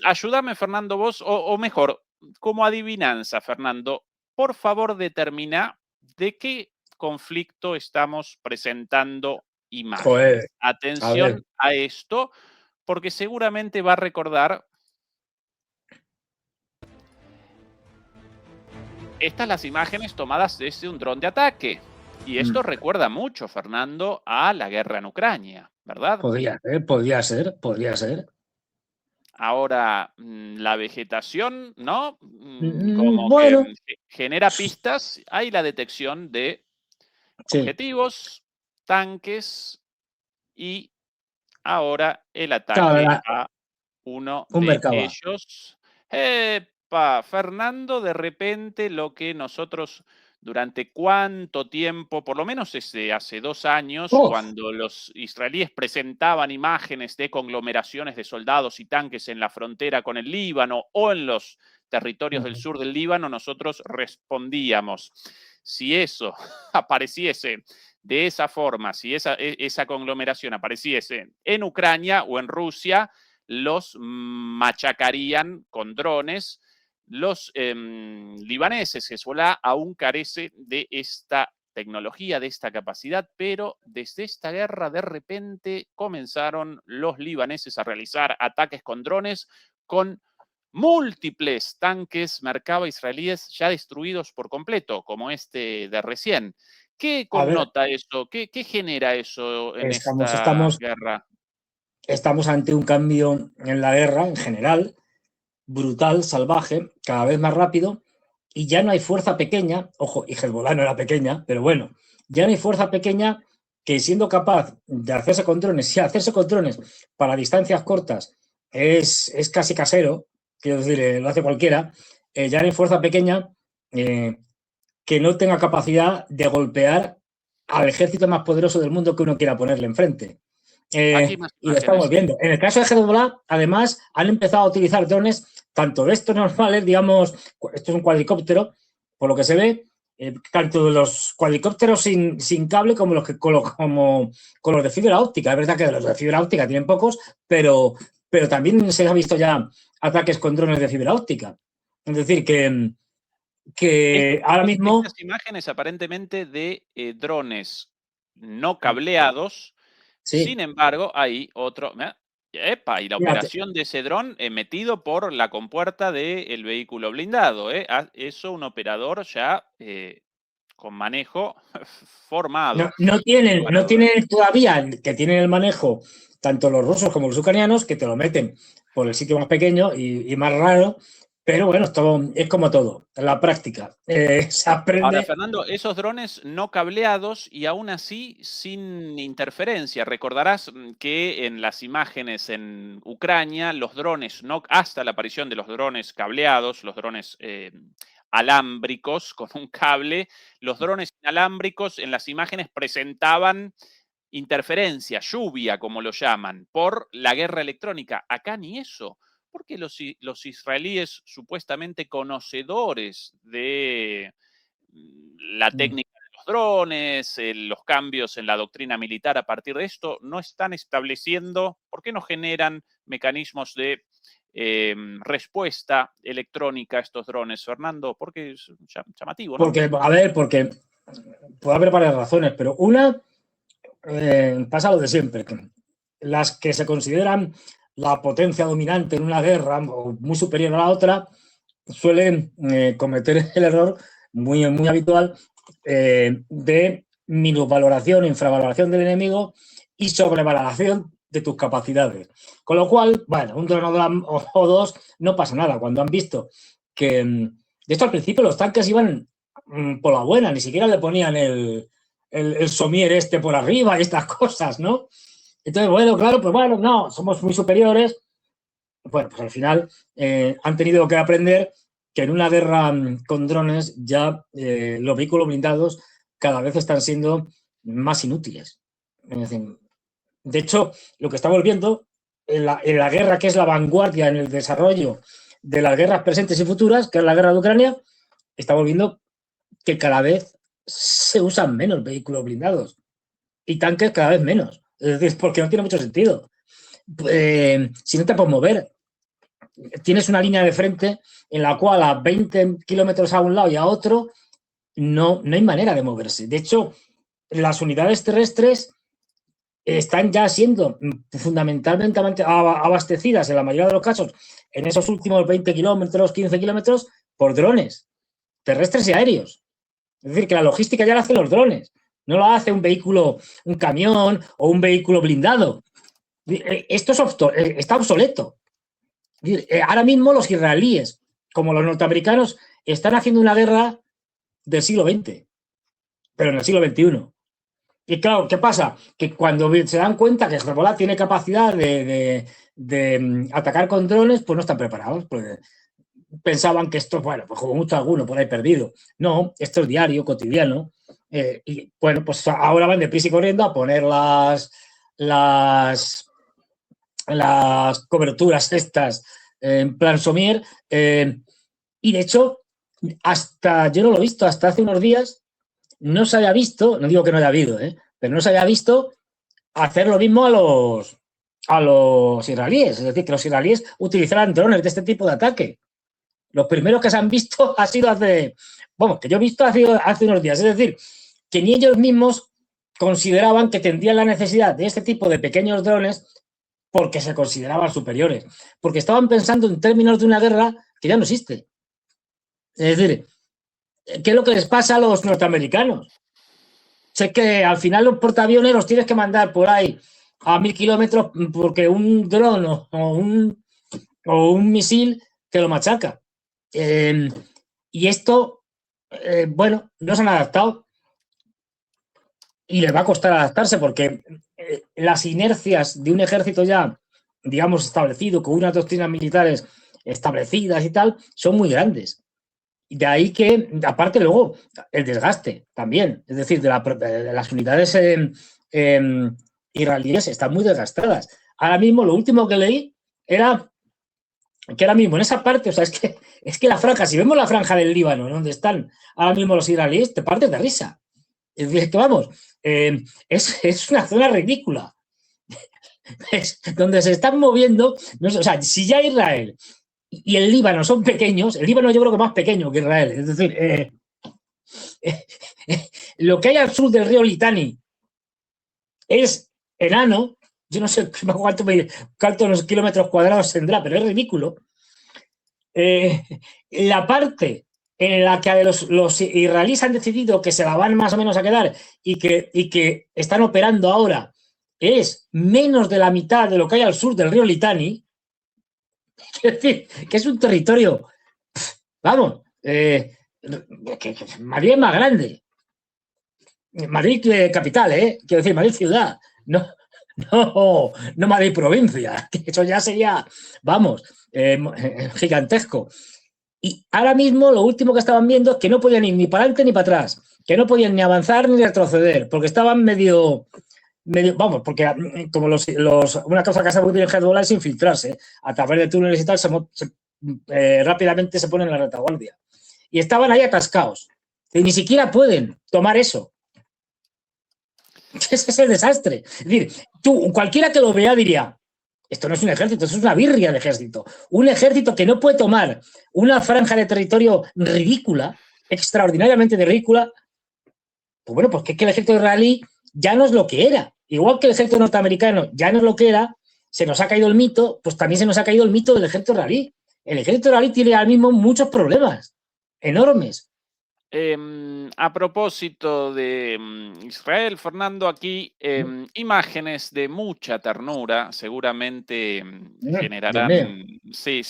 Ayúdame, Fernando, vos, o mejor, como adivinanza, Fernando, por favor determina de qué conflicto estamos presentando imágenes. Joder, atención a esto, porque seguramente va a recordar estas las imágenes tomadas desde un dron de ataque. Y esto recuerda mucho, Fernando, a la guerra en Ucrania, ¿verdad? Podría ser. Ahora, la vegetación, ¿no? Como Bueno, que genera pistas. Hay la detección de objetivos, tanques y ahora el ataque a uno de ellos. Fernando, de repente lo que nosotros durante cuánto tiempo, por lo menos desde hace 2 años, cuando los israelíes presentaban imágenes de conglomeraciones de soldados y tanques en la frontera con el Líbano o en los territorios del sur del Líbano, nosotros respondíamos. Si eso apareciese de esa forma, si esa conglomeración apareciese en Ucrania o en Rusia, los machacarían con drones. Los libaneses, Hezbollah, aún carece de esta tecnología, de esta capacidad, pero desde esta guerra de repente comenzaron los libaneses a realizar ataques con drones con múltiples tanques Merkava israelíes ya destruidos por completo, como este de recién. ¿Qué connota eso? ¿Qué genera eso en esta guerra? Estamos ante un cambio en la guerra en general, brutal, salvaje, cada vez más rápido, y ya no hay fuerza pequeña, ojo, y Hezbollah no era pequeña, pero bueno, ya no hay fuerza pequeña que siendo capaz de hacerse con drones, si hacerse con drones para distancias cortas es casi casero, quiero decir, lo hace cualquiera, ya no hay fuerza pequeña que no tenga capacidad de golpear al ejército más poderoso del mundo que uno quiera ponerle enfrente. Y lo estamos viendo. En el caso de Hezbollah, además, han empezado a utilizar drones, tanto de estos normales, digamos, esto es un cuadricóptero, por lo que se ve, tanto de los cuadricópteros sin cable como los de fibra óptica. Es verdad que los de fibra óptica tienen pocos, pero también se ha visto ya ataques con drones de fibra óptica. Es decir, que ahora mismo... Estas imágenes aparentemente de drones no cableados. Sí. Sin embargo, hay otro... y la operación de ese dron metido por la compuerta del vehículo blindado. Eso un operador ya con manejo formado. No tienen todavía, que tienen el manejo, tanto los rusos como los ucranianos, que te lo meten por el sitio más pequeño y más raro. Pero bueno, es como todo, en la práctica. Se aprende. Ahora, Fernando, esos drones no cableados y aún así sin interferencia. Recordarás que en las imágenes en Ucrania, los drones, hasta la aparición de los drones cableados, los drones alámbricos con un cable, los drones inalámbricos en las imágenes presentaban interferencia, lluvia, como lo llaman, por la guerra electrónica. Acá ni eso. porque los israelíes, supuestamente conocedores de la técnica de los drones, los cambios en la doctrina militar a partir de esto, no están estableciendo, ¿por qué no generan mecanismos de respuesta electrónica a estos drones, Fernando? Porque es llamativo, ¿no? Porque, a ver, porque puede haber varias razones, pero una, pasa lo de siempre. Las que se consideran la potencia dominante en una guerra o muy superior a la otra suelen cometer el error muy habitual de minusvaloración, infravaloración del enemigo y sobrevaloración de tus capacidades. Con lo cual, bueno, un dron o dos no pasa nada. Cuando han visto que, de esto al principio los tanques iban por la buena, ni siquiera le ponían el somier por arriba y estas cosas, ¿no? Entonces, bueno, claro, pues bueno, no, somos muy superiores. Bueno, pues al final han tenido que aprender que en una guerra con drones ya los vehículos blindados cada vez están siendo más inútiles. Es decir, de hecho, lo que estamos viendo en la guerra que es la vanguardia en el desarrollo de las guerras presentes y futuras, que es la guerra de Ucrania, estamos viendo que cada vez se usan menos vehículos blindados y tanques cada vez menos. Es decir, porque no tiene mucho sentido. Si no te puedes mover, tienes una línea de frente en la cual a 20 kilómetros a un lado y a otro no hay manera de moverse. De hecho, las unidades terrestres están ya siendo fundamentalmente abastecidas en la mayoría de los casos en esos últimos 20 kilómetros, 15 kilómetros por drones terrestres y aéreos. Es decir, que la logística ya la hacen los drones, no la hace un vehículo, un camión o un vehículo blindado. Esto está obsoleto. Ahora mismo los israelíes, como los norteamericanos, están haciendo una guerra del siglo XX, pero en el siglo XXI. Y claro, ¿qué pasa? Que cuando se dan cuenta que Hezbollah tiene capacidad de atacar con drones, pues no están preparados. Porque pensaban que esto, bueno, pues como mucho alguno por ahí perdido. No, esto es diario, cotidiano. Y bueno, pues ahora van deprisa y corriendo a poner las coberturas estas en plan somier. Y de hecho, yo no lo he visto, hasta hace unos días no se había visto, no digo que no haya habido, pero no se había visto hacer lo mismo a los israelíes. Es decir, que los israelíes utilizaran drones de este tipo de ataque. Los primeros que se han visto ha sido que yo he visto hace unos días. Es decir, que ni ellos mismos consideraban que tendrían la necesidad de este tipo de pequeños drones porque se consideraban superiores. Porque estaban pensando en términos de una guerra que ya no existe. Es decir, ¿qué es lo que les pasa a los norteamericanos? Sé que al final los portaaviones los tienes que mandar por ahí a 1000 kilómetros porque un dron o un misil te lo machaca. Y esto, bueno, no se han adaptado y les va a costar adaptarse porque las inercias de un ejército ya, digamos, establecido, con unas doctrinas militares establecidas y tal, son muy grandes. De ahí que, aparte luego, el desgaste también. Es decir, de las unidades israelíes están muy desgastadas. Ahora mismo, lo último que leí era que ahora mismo en esa parte, o sea, es que la franja, si vemos la franja del Líbano, donde están ahora mismo los israelíes, te partes de risa. Es decir, que vamos, es una zona ridícula. Es donde se están moviendo, o sea, si ya Israel y el Líbano son pequeños, el Líbano yo creo que más pequeño que Israel, es decir, lo que hay al sur del río Litani es enano, yo no sé cuántos kilómetros cuadrados tendrá, pero es ridículo. La parte en la que los israelíes han decidido que se la van más o menos a quedar y que están operando ahora es menos de la mitad de lo que hay al sur del río Litani. Es decir, que es un territorio, vamos, que Madrid es más grande. Madrid capital, quiero decir, Madrid ciudad, no Madrid provincia, que eso ya sería, vamos, gigantesco. Y ahora mismo lo último que estaban viendo es que no podían ir ni para adelante ni para atrás, que no podían ni avanzar ni retroceder, porque estaban medio medio, vamos, porque como una cosa que hace muy bien Hezbollah es infiltrarse a través de túneles y tal, rápidamente se ponen en la retaguardia. Y estaban ahí atascados. Y ni siquiera pueden tomar eso. Ese es el desastre. Es decir, cualquiera que lo vea diría, esto no es un ejército, esto es una birria de ejército. Un ejército que no puede tomar una franja de territorio ridícula, extraordinariamente ridícula. Pues bueno, pues que el ejército israelí ya no es lo que era. Igual que el ejército norteamericano ya no es lo que era, se nos ha caído el mito, pues también se nos ha caído el mito del ejército israelí. El ejército israelí tiene ahora mismo muchos problemas, enormes. A propósito de Israel, Fernando, aquí imágenes de mucha ternura seguramente generarán, sí,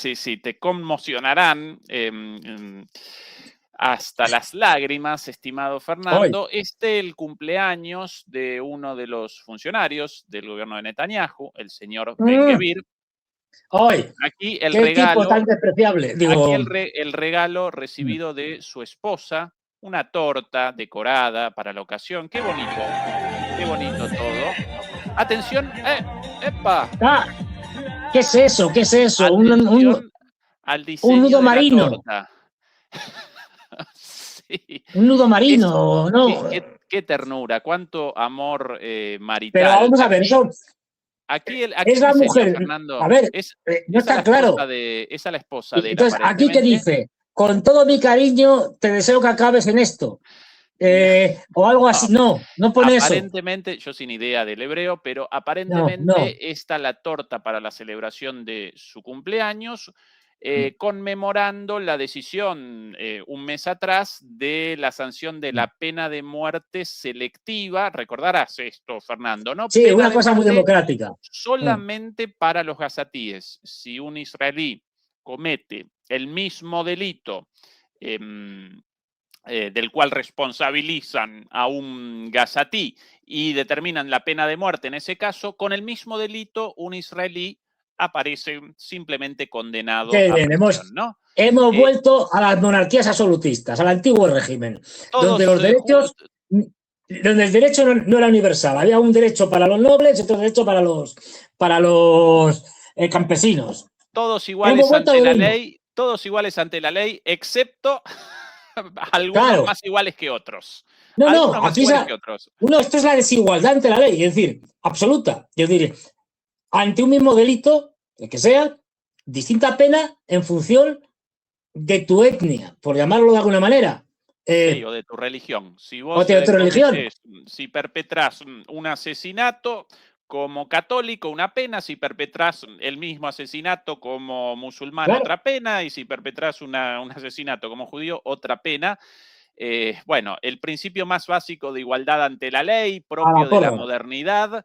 te conmocionarán hasta las lágrimas, estimado Fernando. Hoy. El cumpleaños de uno de los funcionarios del gobierno de Netanyahu, el señor Ben-Gvir. Hoy. Aquí el ¿Qué regalo, tipo tan despreciable? Digo, aquí el regalo recibido de su esposa, una torta decorada para la ocasión. Qué bonito todo. Atención, ¡epa! ¿Qué es eso? ¿Qué es eso? Al diseño un nudo de marino. la torta. Sí. Un nudo marino, ¿no? Qué ternura, cuánto amor marital. Pero vamos a ver, eso. Aquí es la mujer, Fernando, a ver, no está claro. Esa es la esposa de él. Entonces, aquí te dice, con todo mi cariño, te deseo que acabes en esto. O algo así, no pone eso. Aparentemente, yo sin idea del hebreo, pero aparentemente está la torta para la celebración de su cumpleaños, conmemorando la decisión un mes atrás de la sanción de la pena de muerte selectiva. Recordarás esto, Fernando, ¿no? Sí, una cosa muy democrática. Solamente para los gazatíes. Si un israelí comete el mismo delito del cual responsabilizan a un gazatí y determinan la pena de muerte en ese caso, con el mismo delito un israelí aparece simplemente condenado a prisión, ¿no? Hemos vuelto a las monarquías absolutistas, al antiguo régimen, donde los derechos, donde el derecho no era universal. Había un derecho para los nobles y otro derecho para los campesinos. Todos iguales ante la ley, excepto algunos más iguales que otros. Aquí esto es la desigualdad ante la ley, es decir, absoluta. Es decir, ante un mismo delito, el que sea, distinta pena en función de tu etnia, por llamarlo de alguna manera. Sí, o de tu religión. Si vos si perpetras un asesinato como católico, una pena; si perpetras el mismo asesinato como musulmán, otra pena; y si perpetras un asesinato como judío, otra pena. Bueno, el principio más básico de igualdad ante la ley, propio de la modernidad.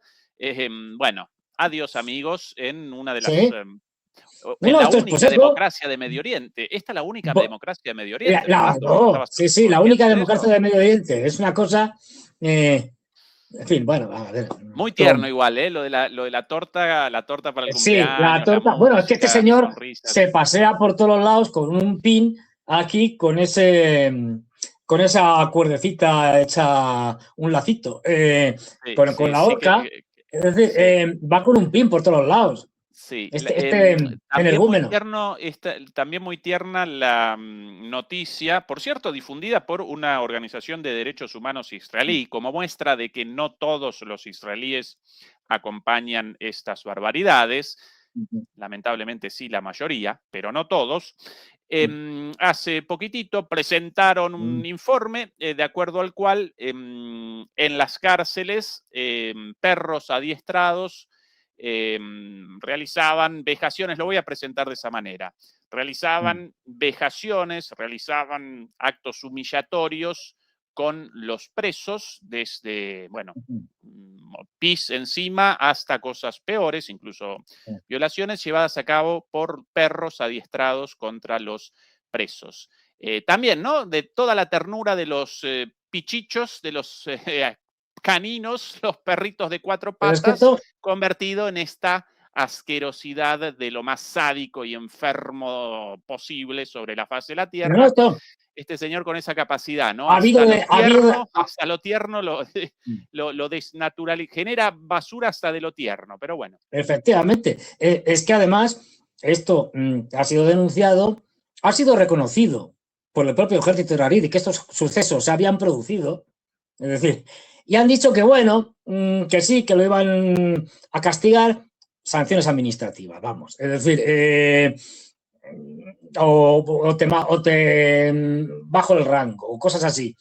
Bueno, adiós, amigos, en una de las... la única democracia de Medio Oriente. Esta es la única democracia de Medio Oriente. Sí, la única democracia de Medio Oriente. Es una cosa... en fin, bueno, a ver. Muy tierno igual, lo de la torta para el cumpleaños. Sí, la torta. Bueno, es que este señor se pasea por todos los lados con un pin aquí, con esa cuerdecita hecha un lacito, con la horca. Es decir, va con un pin por todos los lados. Sí, también muy tierna la noticia, por cierto, difundida por una organización de derechos humanos israelí, como muestra de que no todos los israelíes acompañan estas barbaridades. Lamentablemente sí, la mayoría, pero no todos. Hace poquitito presentaron un informe de acuerdo al cual en las cárceles perros adiestrados realizaban vejaciones, lo voy a presentar de esa manera, realizaban vejaciones, realizaban actos humillatorios con los presos, desde, bueno, pis encima hasta cosas peores, incluso violaciones llevadas a cabo por perros adiestrados contra los presos. También, ¿no? De toda la ternura de los pichichos, de los caninos, los perritos de 4 patas, convertido en esta asquerosidad de lo más sádico y enfermo posible sobre la faz de la tierra. este señor con esa capacidad, ¿no? Ha habido Hasta lo tierno lo desnaturaliza, genera basura hasta de lo tierno, pero bueno. Efectivamente. Es que además esto ha sido denunciado, ha sido reconocido por el propio ejército iraní de que estos sucesos se habían producido. Es decir, y han dicho que bueno, que sí, que lo iban a castigar, sanciones administrativas, vamos. Es decir, o te bajo el rango, o cosas así.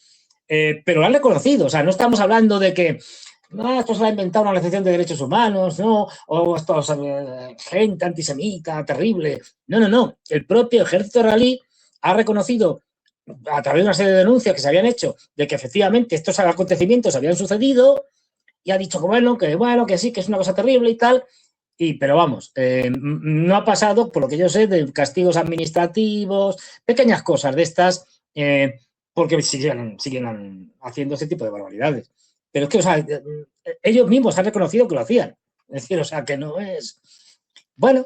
Pero lo han reconocido, o sea, no estamos hablando de que no, esto se lo ha inventado una organización de derechos humanos, no, o esto es gente antisemita, terrible. No. El propio ejército israelí ha reconocido a través de una serie de denuncias que se habían hecho de que efectivamente estos acontecimientos habían sucedido y ha dicho que sí, que es una cosa terrible y tal. Pero vamos, no ha pasado, por lo que yo sé, de castigos administrativos, pequeñas cosas de estas, porque siguen haciendo ese tipo de barbaridades. Pero es que, o sea, ellos mismos han reconocido que lo hacían. Es decir, o sea, que no es... Bueno,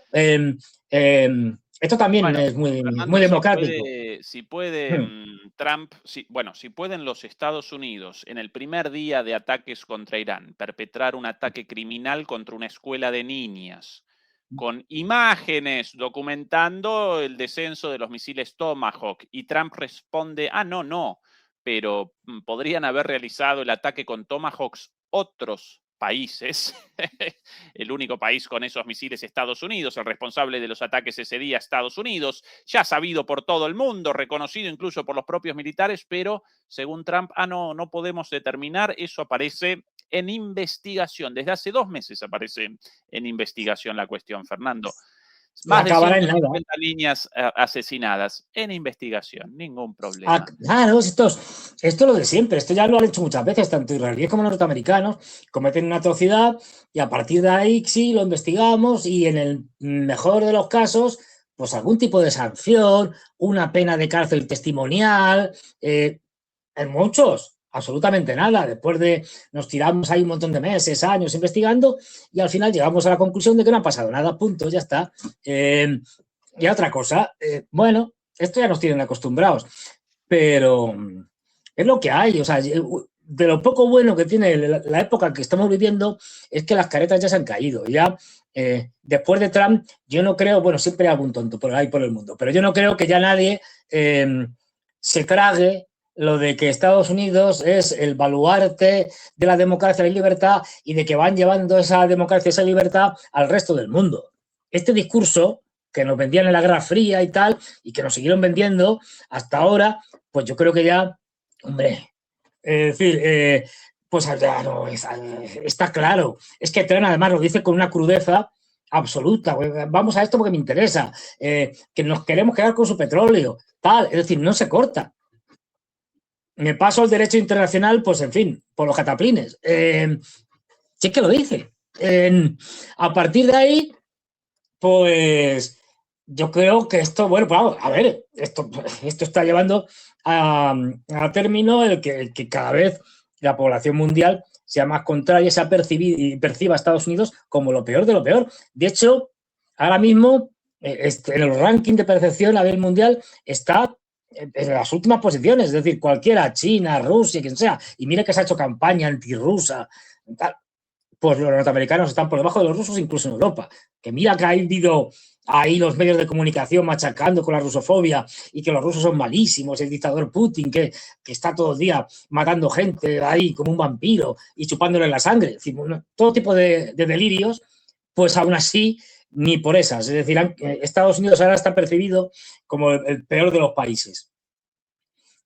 esto también es muy, Fernando, muy democrático. Si puede Trump, si pueden los Estados Unidos en el primer día de ataques contra Irán perpetrar un ataque criminal contra una escuela de niñas, con imágenes documentando el descenso de los misiles Tomahawk, y Trump responde, no, pero podrían haber realizado el ataque con Tomahawks otros países. El único país con esos misiles, Estados Unidos, el responsable de los ataques ese día, Estados Unidos, ya sabido por todo el mundo, reconocido incluso por los propios militares, pero según Trump, no podemos determinar, eso aparece en investigación. Desde hace 2 meses aparece en investigación la cuestión, Fernando. Más de 150 niñas asesinadas en investigación, ningún problema. Claro, esto es lo de siempre. Esto ya lo han hecho muchas veces, tanto israelíes como los norteamericanos. Cometen una atrocidad y a partir de ahí sí lo investigamos y en el mejor de los casos, pues algún tipo de sanción, una pena de cárcel testimonial. En muchos, absolutamente nada. Después nos tiramos ahí un montón de meses, años investigando y al final llegamos a la conclusión de que no ha pasado nada, punto, ya está. Y otra cosa, bueno, esto ya nos tienen acostumbrados, pero es lo que hay. O sea, de lo poco bueno que tiene la época que estamos viviendo es que las caretas ya se han caído. Ya después de Trump, yo no creo, bueno, siempre hay algún tonto por ahí por el mundo, pero yo no creo que ya nadie se trague lo de que Estados Unidos es el baluarte de la democracia y la libertad y de que van llevando esa democracia y esa libertad al resto del mundo. Este discurso que nos vendían en la Guerra Fría y tal, y que nos siguieron vendiendo hasta ahora, pues yo creo que ya, hombre, es decir, pues ya no, está claro. Es que Trump además lo dice con una crudeza absoluta. Vamos a esto porque me interesa, que nos queremos quedar con su petróleo, tal, es decir, no se corta. Me paso el derecho internacional, pues en fin, por los cataplines. Sí es que lo dice. A partir de ahí, pues yo creo que esto, bueno, pues, a ver, esto está llevando a término el que cada vez la población mundial sea más contraria, se perciba a Estados Unidos como lo peor de lo peor. De hecho, ahora mismo, en el ranking de percepción a nivel mundial está en las últimas posiciones, es decir, cualquiera, China, Rusia, quien sea, y mira que se ha hecho campaña antirrusa, pues los norteamericanos están por debajo de los rusos, incluso en Europa, que mira que ha habido ahí los medios de comunicación machacando con la rusofobia y que los rusos son malísimos, el dictador Putin que está todo el día matando gente ahí como un vampiro y chupándole la sangre, en fin, todo tipo de delirios, pues aún así ni por esas. Es decir, Estados Unidos ahora está percibido como el peor de los países.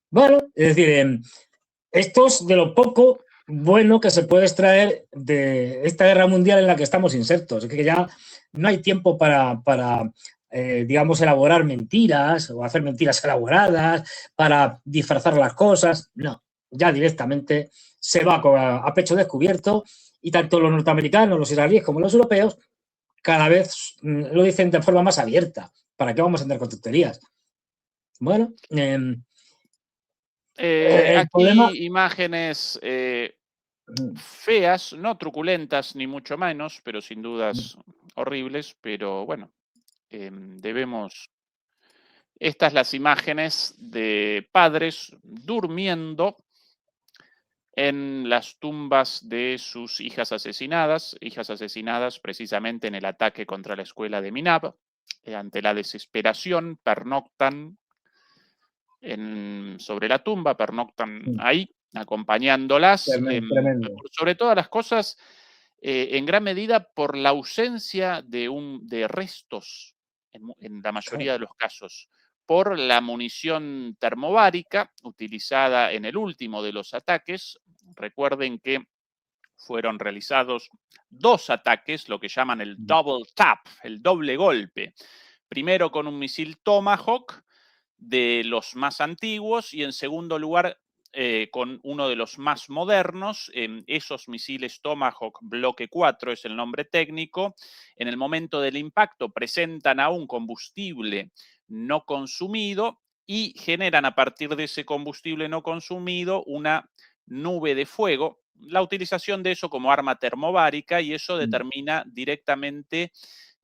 Bueno, es decir, esto es de lo poco bueno que se puede extraer de esta guerra mundial en la que estamos insertos. Es que ya no hay tiempo para digamos, elaborar mentiras o hacer mentiras elaboradas para disfrazar las cosas. No, ya directamente se va a pecho descubierto y tanto los norteamericanos, los israelíes como los europeos cada vez lo dicen de forma más abierta. ¿Para qué vamos a andar con tonterías? Bueno, aquí problema... imágenes feas, no truculentas ni mucho menos, pero sin dudas horribles, pero bueno, debemos Estas las imágenes de padres durmiendo en las tumbas de sus hijas asesinadas precisamente en el ataque contra la escuela de Minab. Ante la desesperación, pernoctan sobre la tumba, pernoctan ahí, acompañándolas, Tremendo. sobre todas las cosas, en gran medida por la ausencia de restos, en la mayoría de los casos, por la munición termobárica utilizada en el último de los ataques. Recuerden que fueron realizados 2 ataques, lo que llaman el double tap, el doble golpe. Primero con un misil Tomahawk de los más antiguos y en segundo lugar con uno de los más modernos. Esos misiles Tomahawk Bloque 4 es el nombre técnico. En el momento del impacto presentan aún combustible no consumido y generan a partir de ese combustible no consumido una nube de fuego. La utilización de eso como arma termobárica, y eso determina directamente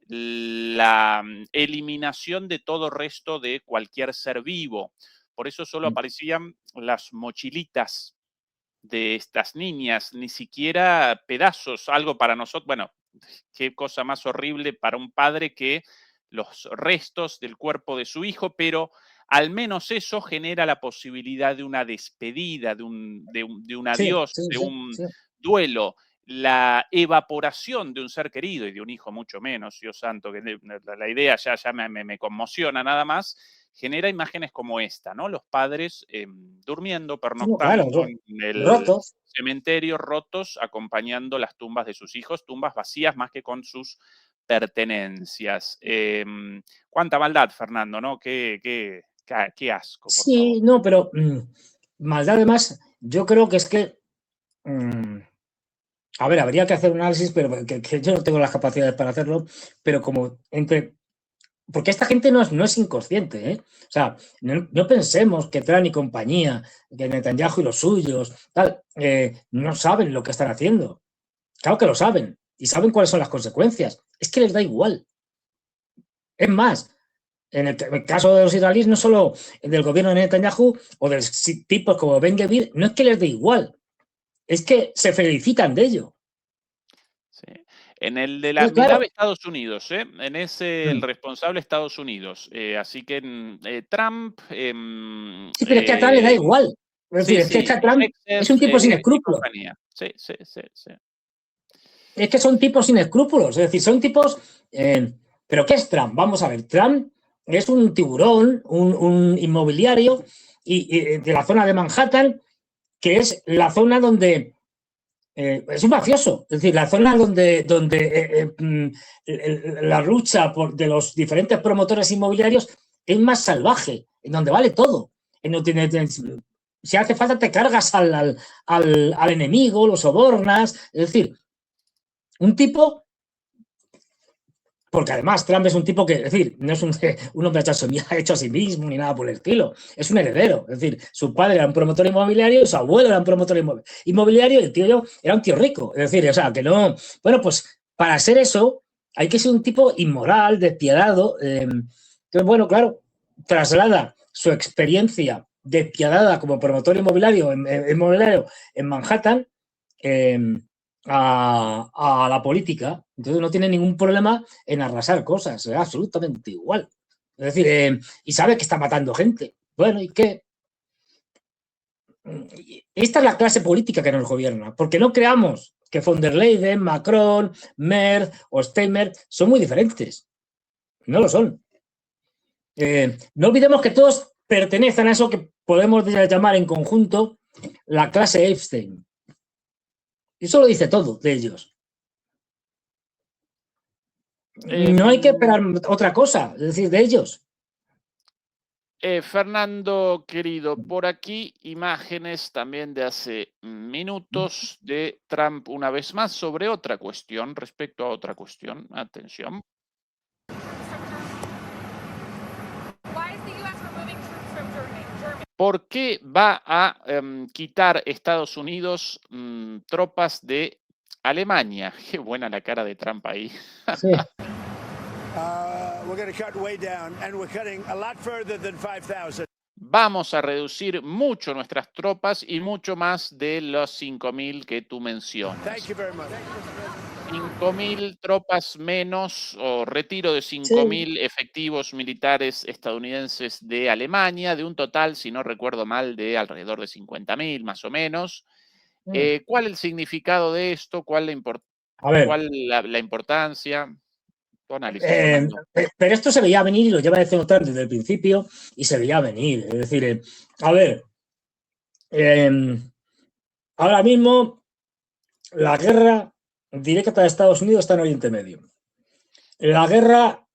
la eliminación de todo resto de cualquier ser vivo. Por eso solo aparecían las mochilitas de estas niñas, ni siquiera pedazos, algo para nosotros. Bueno, qué cosa más horrible para un padre que los restos del cuerpo de su hijo, pero al menos eso genera la posibilidad de una despedida, de un adiós, de un duelo. La evaporación de un ser querido y de un hijo mucho menos, Dios santo, que la idea ya me conmociona nada más, genera imágenes como esta, ¿no? Los padres durmiendo, pernoctando en el rotos. cementerio, rotos, acompañando las tumbas de sus hijos, tumbas vacías más que con sus pertenencias. Cuánta maldad, Fernando, ¿no? Qué asco, por favor. No, pero maldad además, yo creo que es que a ver, habría que hacer un análisis, pero que yo no tengo las capacidades para hacerlo, pero porque esta gente no es inconsciente, ¿eh? O sea, no pensemos que Trump y compañía, que Netanyahu y los suyos, tal, no saben lo que están haciendo. Claro que lo saben, y saben cuáles son las consecuencias. Es que les da igual. Es más, en el caso de los israelíes, no solo del gobierno de Netanyahu o de tipos como Ben Gvir, no es que les dé igual, es que se felicitan de ello. Sí. En el de la Minab, Estados Unidos, en ese el responsable Estados Unidos. Así que Trump... sí, pero es que a Trump le da igual. Es decir, es que Trump es un tipo sin escrúpulos. Sí. Es que son tipos sin escrúpulos. Es decir, son tipos... ¿pero qué es Trump? Vamos a ver. Trump es un tiburón, un inmobiliario y de la zona de Manhattan, que es la zona donde... es un mafioso, es decir, la zona donde la lucha de los diferentes promotores inmobiliarios es más salvaje, en donde vale todo. Si hace falta te cargas al enemigo, lo sobornas, es decir, un tipo... Porque además Trump es un tipo que, es decir, no es un hombre hecho a sí mismo ni nada por el estilo, es un heredero. Es decir, su padre era un promotor inmobiliario, su abuelo era un promotor inmobiliario y el tío era un tío rico. Es decir, o sea, que no... Bueno, pues para ser eso hay que ser un tipo inmoral, despiadado. Entonces, bueno, claro, traslada su experiencia despiadada como promotor inmobiliario en Manhattan a la política. Entonces no tiene ningún problema en arrasar cosas, es absolutamente igual. Es decir, y sabe que está matando gente. Bueno, ¿y qué? Esta es la clase política que nos gobierna, porque no creamos que von der Leyen, Macron, Merz o Steinmeier son muy diferentes. No lo son. No olvidemos que todos pertenecen a eso que podemos llamar en conjunto la clase Epstein. Eso lo dice todo de ellos. No hay que esperar otra cosa, es decir, de ellos. Fernando, querido, por aquí imágenes también de hace minutos de Trump una vez más sobre otra cuestión, respecto a otra cuestión. Atención. ¿Por qué va a quitar Estados Unidos tropas de Alemania? Qué buena la cara de Trump ahí. Sí. We're going to cut way down, and we're cutting a lot further than 5,000. Vamos a reducir mucho nuestras tropas y mucho más de los 5.000 que tú mencionas. Thank you very much. 5.000 tropas menos o retiro de 5.000 efectivos militares estadounidenses de Alemania, de un total, si no recuerdo mal, de alrededor de 50.000 más o menos. ¿Cuál es el significado de esto? ¿Cuál la importancia? Tu análisis, pero esto se veía venir y lo lleva diciendo desde el principio y se veía venir. Es decir, ahora mismo la guerra directa de Estados Unidos está en Oriente Medio. La guerra,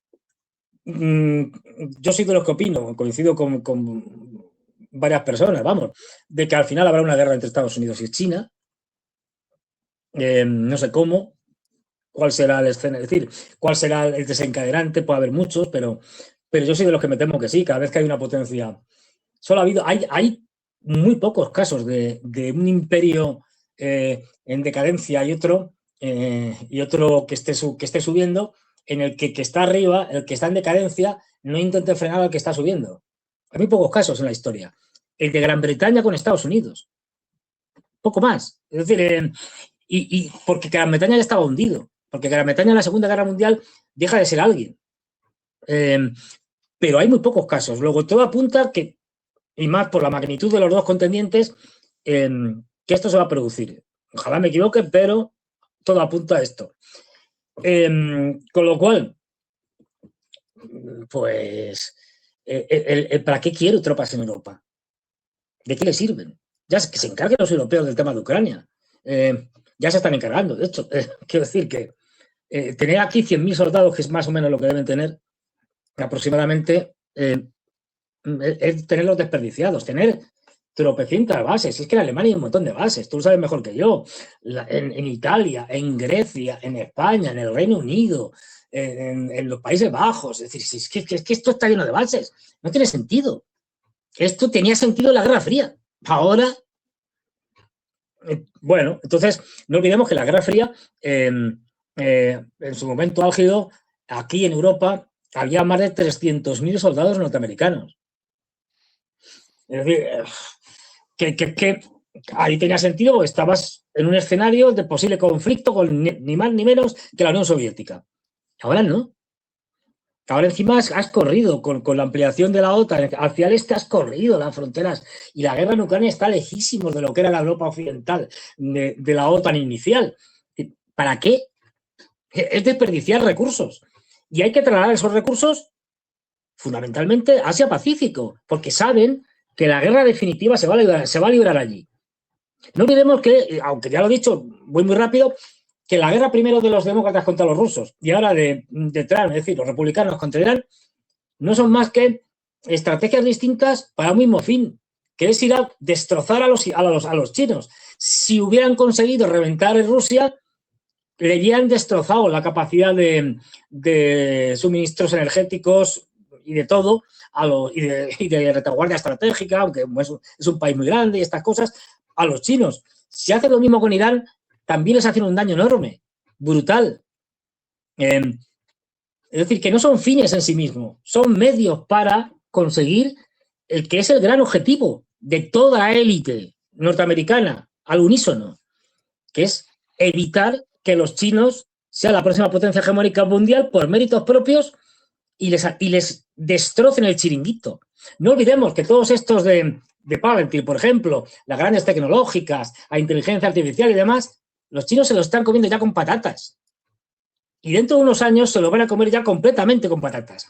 yo soy de los que opino, coincido con varias personas, vamos, de que al final habrá una guerra entre Estados Unidos y China. No sé cómo, cuál será el escenario, es decir, cuál será el desencadenante, puede haber muchos, pero yo soy de los que me temo que sí, cada vez que hay una potencia. Solo hay muy pocos casos de un imperio en decadencia y otro que esté subiendo, en el que está arriba, el que está en decadencia, no intente frenar al que está subiendo. Hay muy pocos casos en la historia. El de Gran Bretaña con Estados Unidos. Poco más. Es decir, y porque Gran Bretaña ya estaba hundido. Porque Gran Bretaña en la Segunda Guerra Mundial deja de ser alguien. Pero hay muy pocos casos. Luego todo apunta que, y más por la magnitud de los dos contendientes, que esto se va a producir. Ojalá me equivoque, pero todo apunta a esto. Con lo cual, pues, ¿para qué quiero tropas en Europa? ¿De qué le sirven? Ya que se encarguen los europeos del tema de Ucrania. Ya se están encargando, de hecho. Quiero decir que tener aquí 100.000 soldados, que es más o menos lo que deben tener, aproximadamente, es tenerlos desperdiciados, tener tropecientas bases. Es que en Alemania hay un montón de bases, tú lo sabes mejor que yo. En Italia, en Grecia, en España, en el Reino Unido, en los Países Bajos. Es decir, es que esto está lleno de bases. No tiene sentido. Esto tenía sentido en la Guerra Fría. Ahora, bueno, entonces no olvidemos que la Guerra Fría, en su momento álgido, aquí en Europa, había más de 300.000 soldados norteamericanos. Es decir, que ahí tenía sentido porque estabas en un escenario de posible conflicto con ni más ni menos que la Unión Soviética. Ahora no. Ahora encima has corrido con la ampliación de la OTAN hacia el este, has corrido las fronteras y la guerra en Ucrania está lejísimos de lo que era la Europa occidental de la OTAN inicial. ¿Para qué? Es desperdiciar recursos. Y hay que trasladar esos recursos fundamentalmente a Asia-Pacífico, porque saben que la guerra definitiva se va a librar allí. No olvidemos que, aunque ya lo he dicho, voy muy rápido, que la guerra primero de los demócratas contra los rusos y ahora de Trump, es decir, los republicanos contra Irán, no son más que estrategias distintas para un mismo fin, que es ir a destrozar a los chinos. Si hubieran conseguido reventar en Rusia, le habrían destrozado la capacidad de suministros energéticos y de todo, y de retaguardia estratégica, aunque es un país muy grande y estas cosas, a los chinos. Si hace lo mismo con Irán, también les hacen un daño enorme, brutal. Es decir, que no son fines en sí mismos, son medios para conseguir el que es el gran objetivo de toda la élite norteamericana, al unísono, que es evitar que los chinos sean la próxima potencia hegemónica mundial por méritos propios y les destrocen el chiringuito. No olvidemos que todos estos de Palantir, por ejemplo, las grandes tecnológicas, la inteligencia artificial y demás, los chinos se lo están comiendo ya con patatas. Y dentro de unos años se lo van a comer ya completamente con patatas.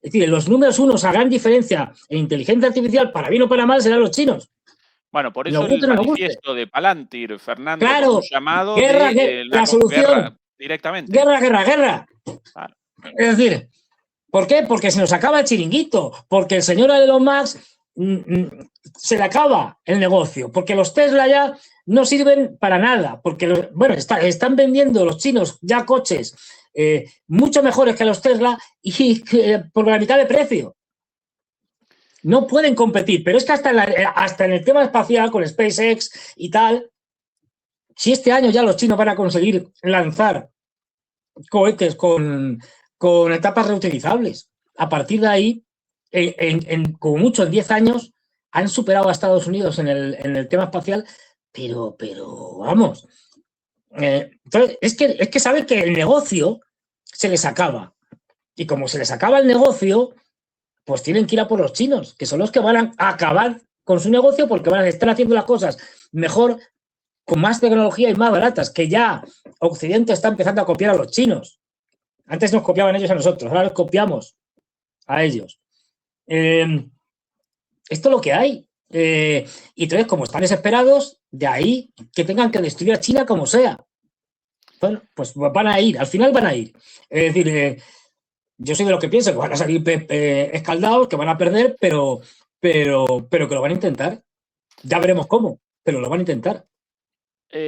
Es decir, los números unos a gran diferencia en inteligencia artificial, para bien o para mal, serán los chinos. Bueno, por eso el manifiesto de Palantir, Fernando, claro, llamado guerra, la solución, guerra directamente. Guerra. Claro. Es decir, ¿por qué? Porque se nos acaba el chiringuito, porque el señor Elon Musk se le acaba el negocio, porque los Tesla ya no sirven para nada, porque están vendiendo los chinos ya coches mucho mejores que los Tesla y por la mitad de precio. No pueden competir, pero es que hasta en el tema espacial con SpaceX y tal, si este año ya los chinos van a conseguir lanzar cohetes con con etapas reutilizables. A partir de ahí, como mucho en 10 años, han superado a Estados Unidos en el tema espacial, pero vamos. Entonces, es que saben que el negocio se les acaba. Y como se les acaba el negocio, pues tienen que ir a por los chinos, que son los que van a acabar con su negocio porque van a estar haciendo las cosas mejor, con más tecnología y más baratas, que ya Occidente está empezando a copiar a los chinos. Antes nos copiaban ellos a nosotros, ahora los copiamos a ellos. Esto es lo que hay. Y entonces, como están desesperados, de ahí que tengan que destruir a China como sea. Bueno, pues van a ir, al final van a ir. Es decir, yo soy de los que pienso que van a salir escaldados, que van a perder, pero que lo van a intentar. Ya veremos cómo, pero lo van a intentar.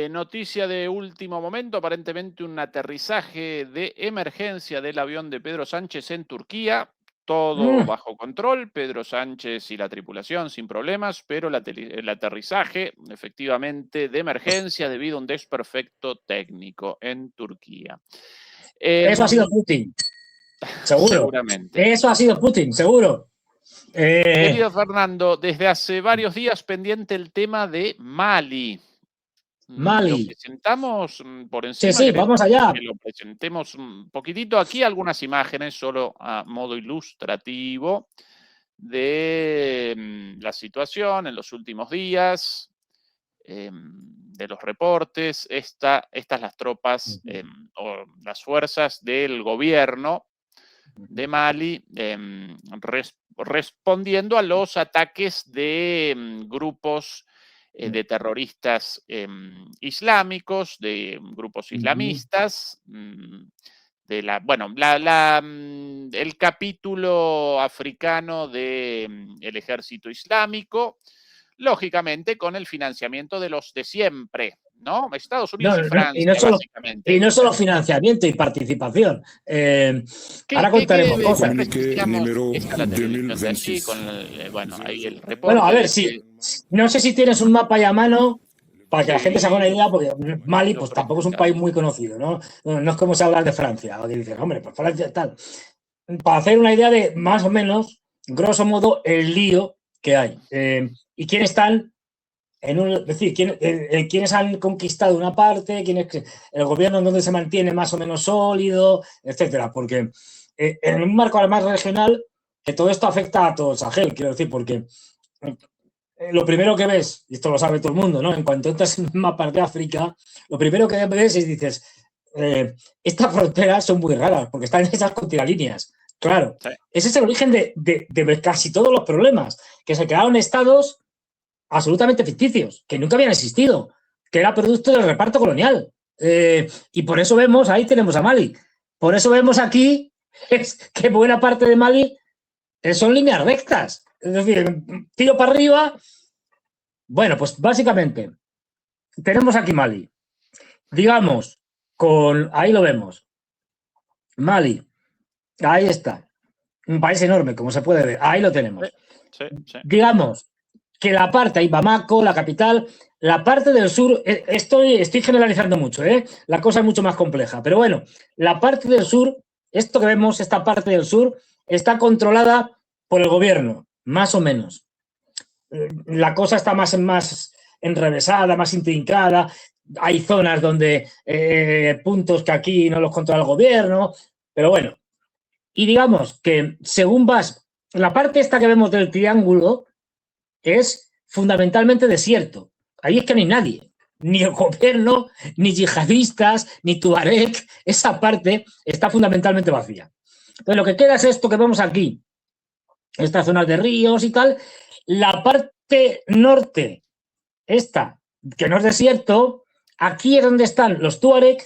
Noticia de último momento, aparentemente un aterrizaje de emergencia del avión de Pedro Sánchez en Turquía. Todo bajo control, Pedro Sánchez y la tripulación sin problemas, pero el aterrizaje efectivamente de emergencia debido a un desperfecto técnico en Turquía. Eso ha sido Putin, seguro. Seguramente. Eso ha sido Putin, seguro. Querido Fernando, desde hace varios días pendiente el tema de Mali. Mali. Lo presentamos por encima. Sí, vamos allá. Que lo presentemos un poquitito aquí, algunas imágenes solo a modo ilustrativo de la situación en los últimos días, de los reportes. Estas las tropas o las fuerzas del gobierno de Mali respondiendo a los ataques de grupos de terroristas islámicos, de grupos islamistas, el capítulo africano del ejército islámico, lógicamente con el financiamiento de los de siempre, ¿no? Estados Unidos y Francia, básicamente. Y no solo financiamiento y participación. Ahora contaremos cosas. Bueno, a ver, sí. No sé si tienes un mapa ya a mano para que la gente se haga una idea, porque Mali pues tampoco es un país muy conocido, ¿no? No es como si hablar de Francia, o que dices, hombre, pues Francia tal. Para hacer una idea de más o menos, grosso modo, el lío que hay. Y quiénes están es decir, quiénes han conquistado una parte, el gobierno en donde se mantiene más o menos sólido, etcétera. Porque en un marco además regional, que todo esto afecta a todo el Sahel, quiero decir, porque lo primero que ves, y esto lo sabe todo el mundo, ¿no? En cuanto entras en una parte de África, lo primero que ves es dices, estas fronteras son muy raras, porque están hechas con tiralíneas. Claro, sí. Ese es el origen de casi todos los problemas, que se crearon estados absolutamente ficticios, que nunca habían existido, que era producto del reparto colonial. Y por eso vemos, ahí tenemos a Mali. Por eso vemos aquí que buena parte de Mali son líneas rectas. Es decir, tiro para arriba. Bueno, pues básicamente tenemos aquí Mali. Digamos, ahí lo vemos. Mali. Ahí está. Un país enorme, como se puede ver. Ahí lo tenemos. Sí. Digamos que la parte, ahí Bamako, la capital, la parte del sur, estoy generalizando mucho, la cosa es mucho más compleja, pero bueno, la parte del sur, esto que vemos, esta parte del sur, está controlada por el gobierno, más o menos. La cosa está más enrevesada, más intrincada, hay zonas donde puntos que aquí no los controla el gobierno, pero bueno. Y digamos que según vas, la parte esta que vemos del triángulo es fundamentalmente desierto. Ahí es que no hay nadie, ni el gobierno, ni yihadistas, ni Tuareg. Esa parte está fundamentalmente vacía. Entonces lo que queda es esto que vemos aquí, estas zonas de ríos y tal. La parte norte, esta, que no es desierto, aquí es donde están los Tuareg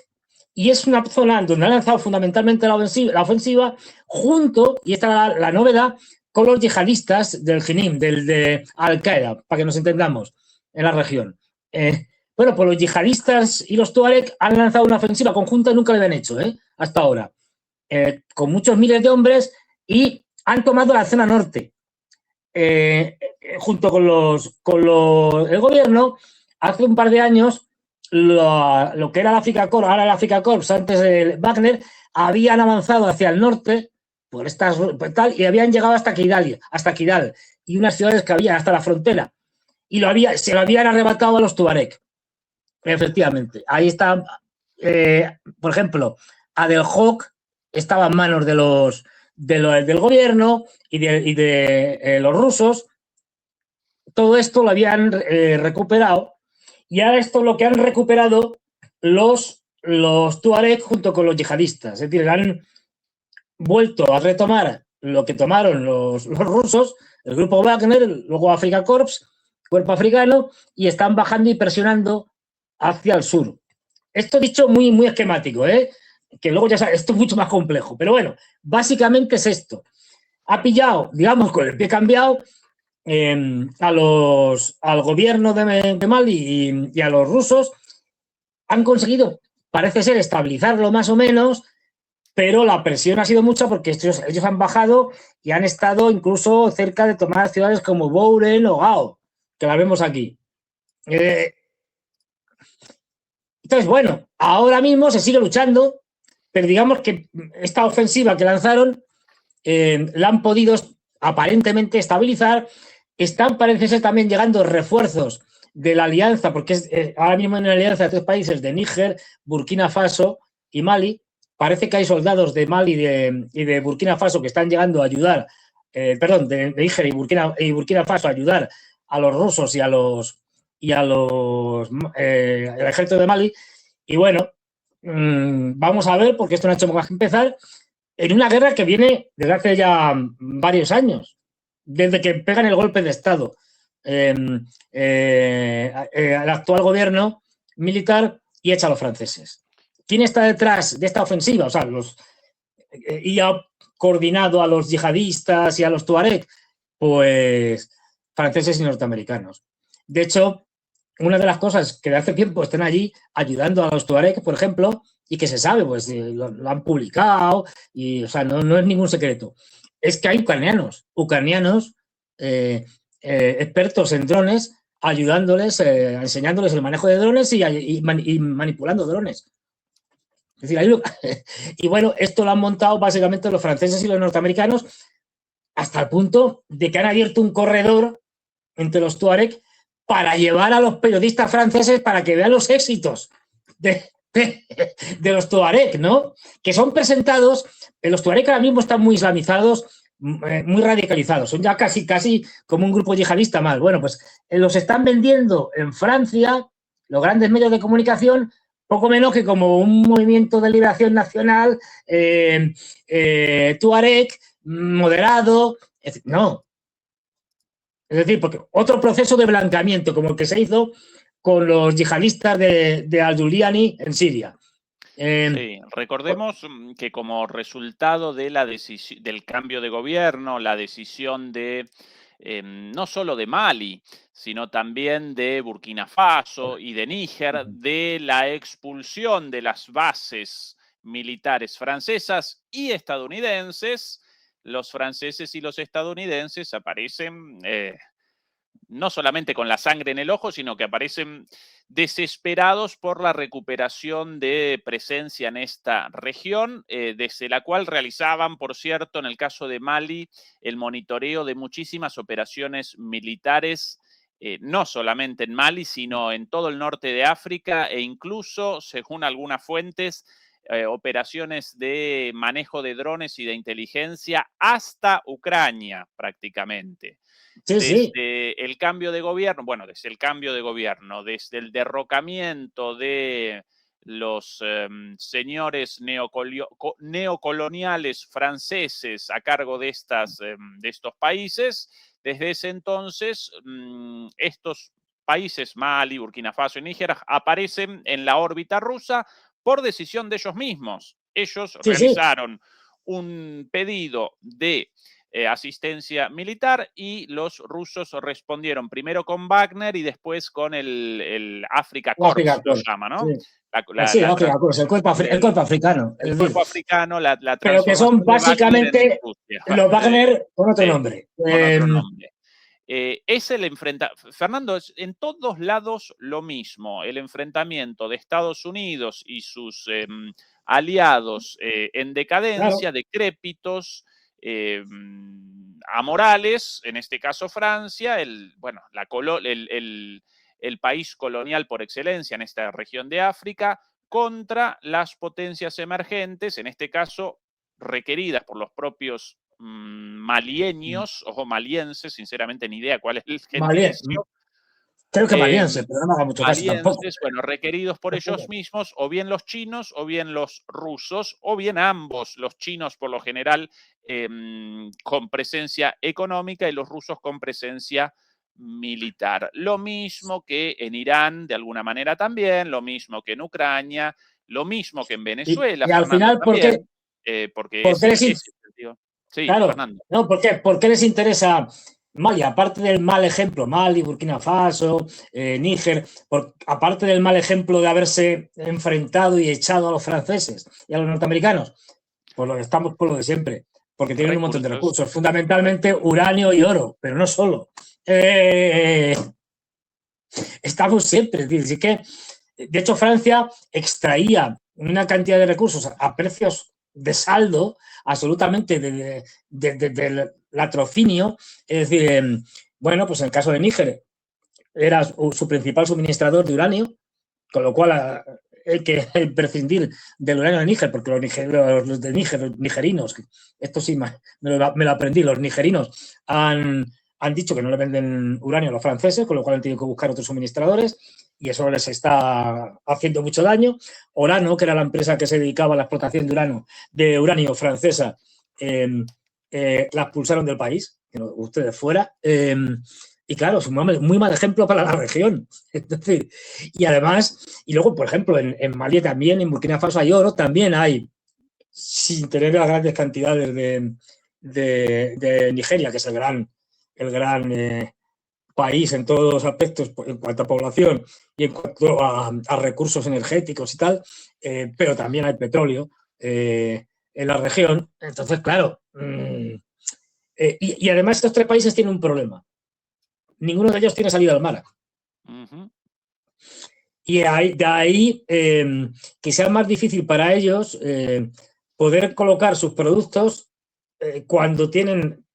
y es una zona donde han lanzado fundamentalmente la ofensiva junto, y esta es la novedad, con los yihadistas del Jinim, de Al-Qaeda, para que nos entendamos, en la región. Bueno, pues los yihadistas y los Tuareg han lanzado una ofensiva conjunta, nunca lo habían hecho, hasta ahora, con muchos miles de hombres, y han tomado la zona norte. Junto con el gobierno, hace un par de años lo que era el Afrika Korps, ahora el Afrika Korps, antes de Wagner, habían avanzado hacia el norte por estas tal, y habían llegado hasta Kidal y unas ciudades que había hasta la frontera. Y se lo habían arrebatado a los Tuareg. Efectivamente. Ahí está, por ejemplo, Adelhok estaba en manos del gobierno y de los rusos. Todo esto lo habían recuperado. Y ahora esto es lo que han recuperado los Tuareg junto con los yihadistas. Es decir, han vuelto a retomar lo que tomaron los rusos, el grupo Wagner, luego Afrika Korps, cuerpo africano, y están bajando y presionando hacia el sur. Esto dicho muy, muy esquemático, que luego ya sabes, esto es mucho más complejo. Pero bueno, básicamente es esto. Ha pillado, digamos, con el pie cambiado al gobierno de Mali y a los rusos. Han conseguido, parece ser, estabilizarlo más o menos, pero la presión ha sido mucha porque ellos han bajado y han estado incluso cerca de tomar ciudades como Bouren o Gao, que la vemos aquí. Entonces, bueno, ahora mismo se sigue luchando, pero digamos que esta ofensiva que lanzaron la han podido aparentemente estabilizar. Están, parece ser, también llegando refuerzos de la alianza, porque ahora mismo en la alianza de 3 países, de Níger, Burkina Faso y Mali. Parece que hay soldados de Mali y de Burkina Faso que están llegando a ayudar, de Níger y Burkina Faso a ayudar a los rusos y al ejército de Mali. Y bueno, vamos a ver, porque esto no ha hecho más que empezar, en una guerra que viene desde hace ya varios años, desde que pegan el golpe de Estado al actual gobierno militar y echa a los franceses. ¿Quién está detrás de esta ofensiva? O sea, y ha coordinado a los yihadistas y a los tuareg, pues franceses y norteamericanos. De hecho, una de las cosas que de hace tiempo están allí ayudando a los tuareg, por ejemplo, y que se sabe, pues lo han publicado, y o sea, no es ningún secreto, es que hay ucranianos expertos en drones, ayudándoles, enseñándoles el manejo de drones y manipulando drones. Es decir, y bueno, esto lo han montado básicamente los franceses y los norteamericanos hasta el punto de que han abierto un corredor entre los tuareg para llevar a los periodistas franceses para que vean los éxitos de los tuareg, ¿no? Que son presentados, los tuareg ahora mismo están muy islamizados, muy radicalizados, son ya casi como un grupo yihadista más. Bueno, pues los están vendiendo en Francia, los grandes medios de comunicación, poco menos que como un movimiento de liberación nacional, tuareg, moderado, no. Es decir, porque otro proceso de blanqueamiento, como el que se hizo con los yihadistas de Al-Juliani en Siria. Sí, recordemos que como resultado de del cambio de gobierno, la decisión de no solo de Mali, sino también de Burkina Faso y de Níger, de la expulsión de las bases militares francesas y estadounidenses, los franceses y los estadounidenses aparecen no solamente con la sangre en el ojo, sino que aparecen desesperados por la recuperación de presencia en esta región, desde la cual realizaban, por cierto, en el caso de Mali, el monitoreo de muchísimas operaciones militares, no solamente en Mali, sino en todo el norte de África e incluso, según algunas fuentes, operaciones de manejo de drones y de inteligencia hasta Ucrania, prácticamente. Sí, desde el cambio de gobierno, desde el derrocamiento de los señores neocoloniales franceses a cargo de estos países, desde ese entonces estos países, Mali, Burkina Faso y Níger, aparecen en la órbita rusa por decisión de ellos mismos. Ellos realizaron un pedido de asistencia militar y los rusos respondieron primero con Wagner y después con el Afrika Korps, lo llama, ¿no? Sí, Afrika Korps, el cuerpo africano. El cuerpo africano, la pero que son básicamente los Wagner con otro nombre. Con otro nombre. Es el enfrentamiento, Fernando, es en todos lados lo mismo, el enfrentamiento de Estados Unidos y sus aliados en decadencia, Claro, decrépitos, amorales, en este caso Francia, el país colonial por excelencia en esta región de África, contra las potencias emergentes, en este caso requeridas por los propios malieños o malienses, sinceramente ni idea cuál es el gentilicio. creo que maliense, pero no me haga mucho caso tampoco. Malienses, bueno, requeridos por ellos mismos, o bien los chinos, o bien los rusos, o bien ambos, los chinos por lo general con presencia económica y los rusos con presencia militar. Lo mismo que en Irán, de alguna manera también, lo mismo que en Ucrania, lo mismo que en Venezuela, Y al Fernando, final, también, porque ¿por qué les, ese sentido. Sí, claro, Fernando. no, ¿por qué les interesa Mali? Aparte del mal ejemplo, Mali, Burkina Faso, Níger, aparte del mal ejemplo de haberse enfrentado y echado a los franceses y a los norteamericanos, pues lo que estamos por lo de siempre, porque tienen un montón de recursos, fundamentalmente uranio y oro, pero no solo. Estamos siempre, es decir, que, de hecho, Francia extraía una cantidad de recursos a precios de saldo absolutamente del latrocinio, es decir, bueno, pues en el caso de Níger era su principal suministrador de uranio, con lo cual hay que prescindir del uranio de Níger, porque los de Níger, los nigerinos, esto sí me lo aprendí, los nigerinos han dicho que no le venden uranio a los franceses, con lo cual han tenido que buscar otros suministradores y eso les está haciendo mucho daño. Orano, que era la empresa que se dedicaba a la explotación de uranio francesa, la expulsaron del país, ustedes fuera. Y claro, es un muy mal ejemplo para la región. Es decir, y además, y luego, por ejemplo, en Mali también, en Burkina Faso hay oro, también hay, sin tener las grandes cantidades de Nigeria, que es el gran país en todos los aspectos, en cuanto a población y en cuanto a recursos energéticos y tal, pero también hay petróleo en la región. Entonces, claro, y además estos tres países tienen un problema. Ninguno de ellos tiene salida al mar. Y de ahí que sea más difícil para ellos poder colocar sus productos cuando tienen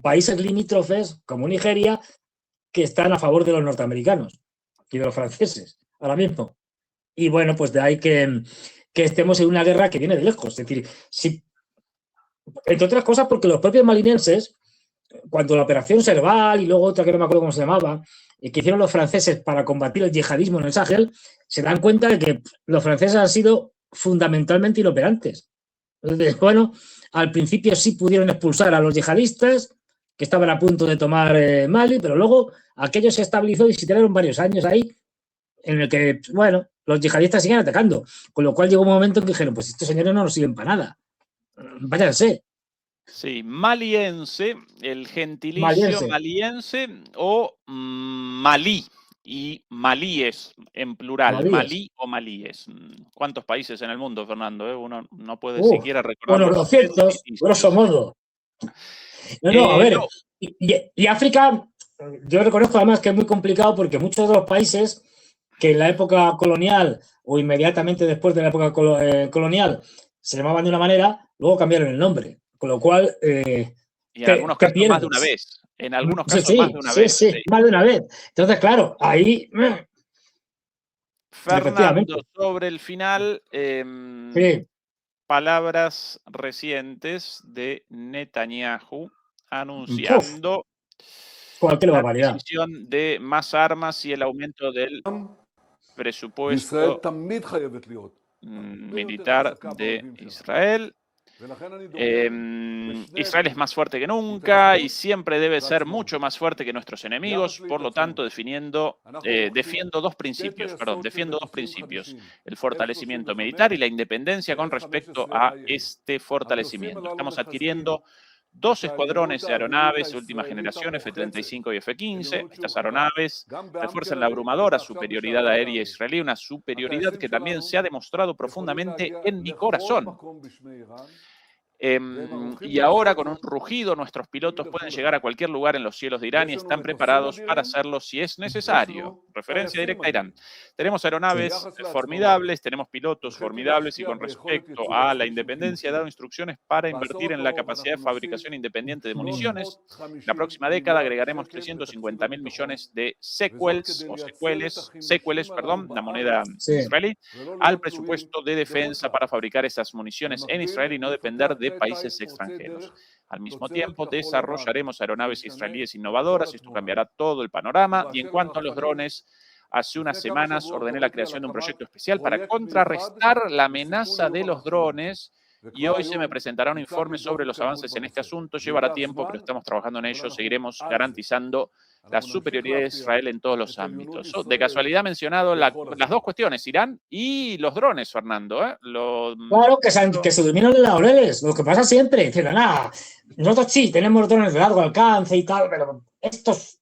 países limítrofes como Nigeria que están a favor de los norteamericanos y de los franceses ahora mismo. Y bueno, pues de ahí que estemos en una guerra que viene de lejos. Es decir, entre otras cosas porque los propios malinenses, cuando la operación Serval y luego otra que no me acuerdo cómo se llamaba, que hicieron los franceses para combatir el yihadismo en el Sahel, se dan cuenta de que los franceses han sido fundamentalmente inoperantes. Entonces, bueno, al principio sí pudieron expulsar a los yihadistas que estaban a punto de tomar Mali, pero luego aquello se estabilizó y se tiraron varios años ahí en el que, bueno, los yihadistas siguen atacando, con lo cual llegó un momento en que dijeron, pues estos señores no nos sirven para nada, váyanse. Sí, maliense, el gentilicio maliense o malí, y malíes en plural, malí o malíes. ¿Cuántos países en el mundo, Fernando? Uno no puede siquiera recordar. Bueno, 200, grosso modo. No, a ver, y África, yo reconozco además que es muy complicado porque muchos de los países que en la época colonial o inmediatamente después de la época colonial se llamaban de una manera, luego cambiaron el nombre. Con lo cual. Y en algunos casos más de una vez. En algunos casos más de una vez. Sí, más de una vez. Entonces, claro, ahí. Fernando, sobre el final, palabras recientes de Netanyahu anunciando la adquisición de más armas y el aumento del presupuesto militar de Israel. Israel es más fuerte que nunca y siempre debe ser mucho más fuerte que nuestros enemigos, por lo tanto defiendo dos principios, el fortalecimiento militar y la independencia con respecto a este fortalecimiento. Estamos adquiriendo 2 escuadrones de aeronaves de última generación, F-35 y F-15. Estas aeronaves refuerzan la abrumadora superioridad aérea israelí, una superioridad que también se ha demostrado profundamente en mi corazón. Y ahora, con un rugido, nuestros pilotos pueden llegar a cualquier lugar en los cielos de Irán y están preparados para hacerlo si es necesario. Referencia directa a Irán. Tenemos aeronaves formidables, tenemos pilotos formidables y con respecto a la independencia he dado instrucciones para invertir en la capacidad de fabricación independiente de municiones. En la próxima década agregaremos 350.000 millones de sequels, la moneda israelí, al presupuesto de defensa para fabricar esas municiones en Israel y no depender de países extranjeros. Al mismo tiempo, desarrollaremos aeronaves israelíes innovadoras. Esto cambiará todo el panorama. Y en cuanto a los drones, hace unas semanas ordené la creación de un proyecto especial para contrarrestar la amenaza de los drones. Y hoy se me presentará un informe sobre los avances en este asunto. Llevará tiempo, pero estamos trabajando en ello. Seguiremos garantizando la superioridad de Israel en todos los ámbitos. De casualidad he mencionado las dos cuestiones, Irán y los drones, Fernando. Claro, que se durmieron en laureles, lo que pasa siempre. Dicen, nada, nosotros sí tenemos drones de largo alcance y tal, pero estos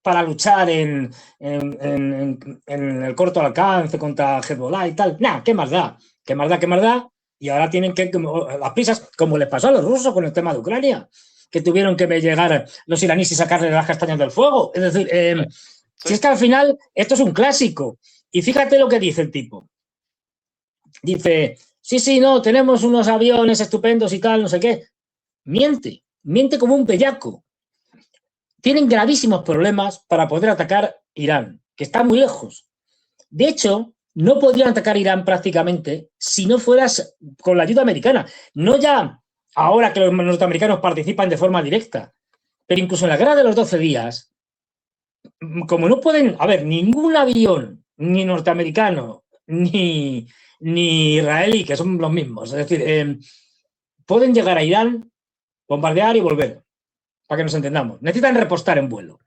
para luchar en el corto alcance contra Hezbollah y tal, nada, ¿qué más da? ¿Qué más da? ¿Qué más da? Y ahora tienen que, las prisas, como les pasó a los rusos con el tema de Ucrania, que tuvieron que llegar los iraníes y sacarle las castañas del fuego. Es decir, si es que al final esto es un clásico. Y fíjate lo que dice el tipo. Dice, sí, no, tenemos unos aviones estupendos y tal, no sé qué. Miente como un bellaco. Tienen gravísimos problemas para poder atacar Irán, que está muy lejos. De hecho, no podrían atacar Irán prácticamente si no fueras con la ayuda americana. No ya ahora que los norteamericanos participan de forma directa, pero incluso en la guerra de los 12 días, como no pueden, ningún avión, ni norteamericano, ni israelí, que son los mismos, es decir, pueden llegar a Irán, bombardear y volver, para que nos entendamos. Necesitan repostar en vuelo.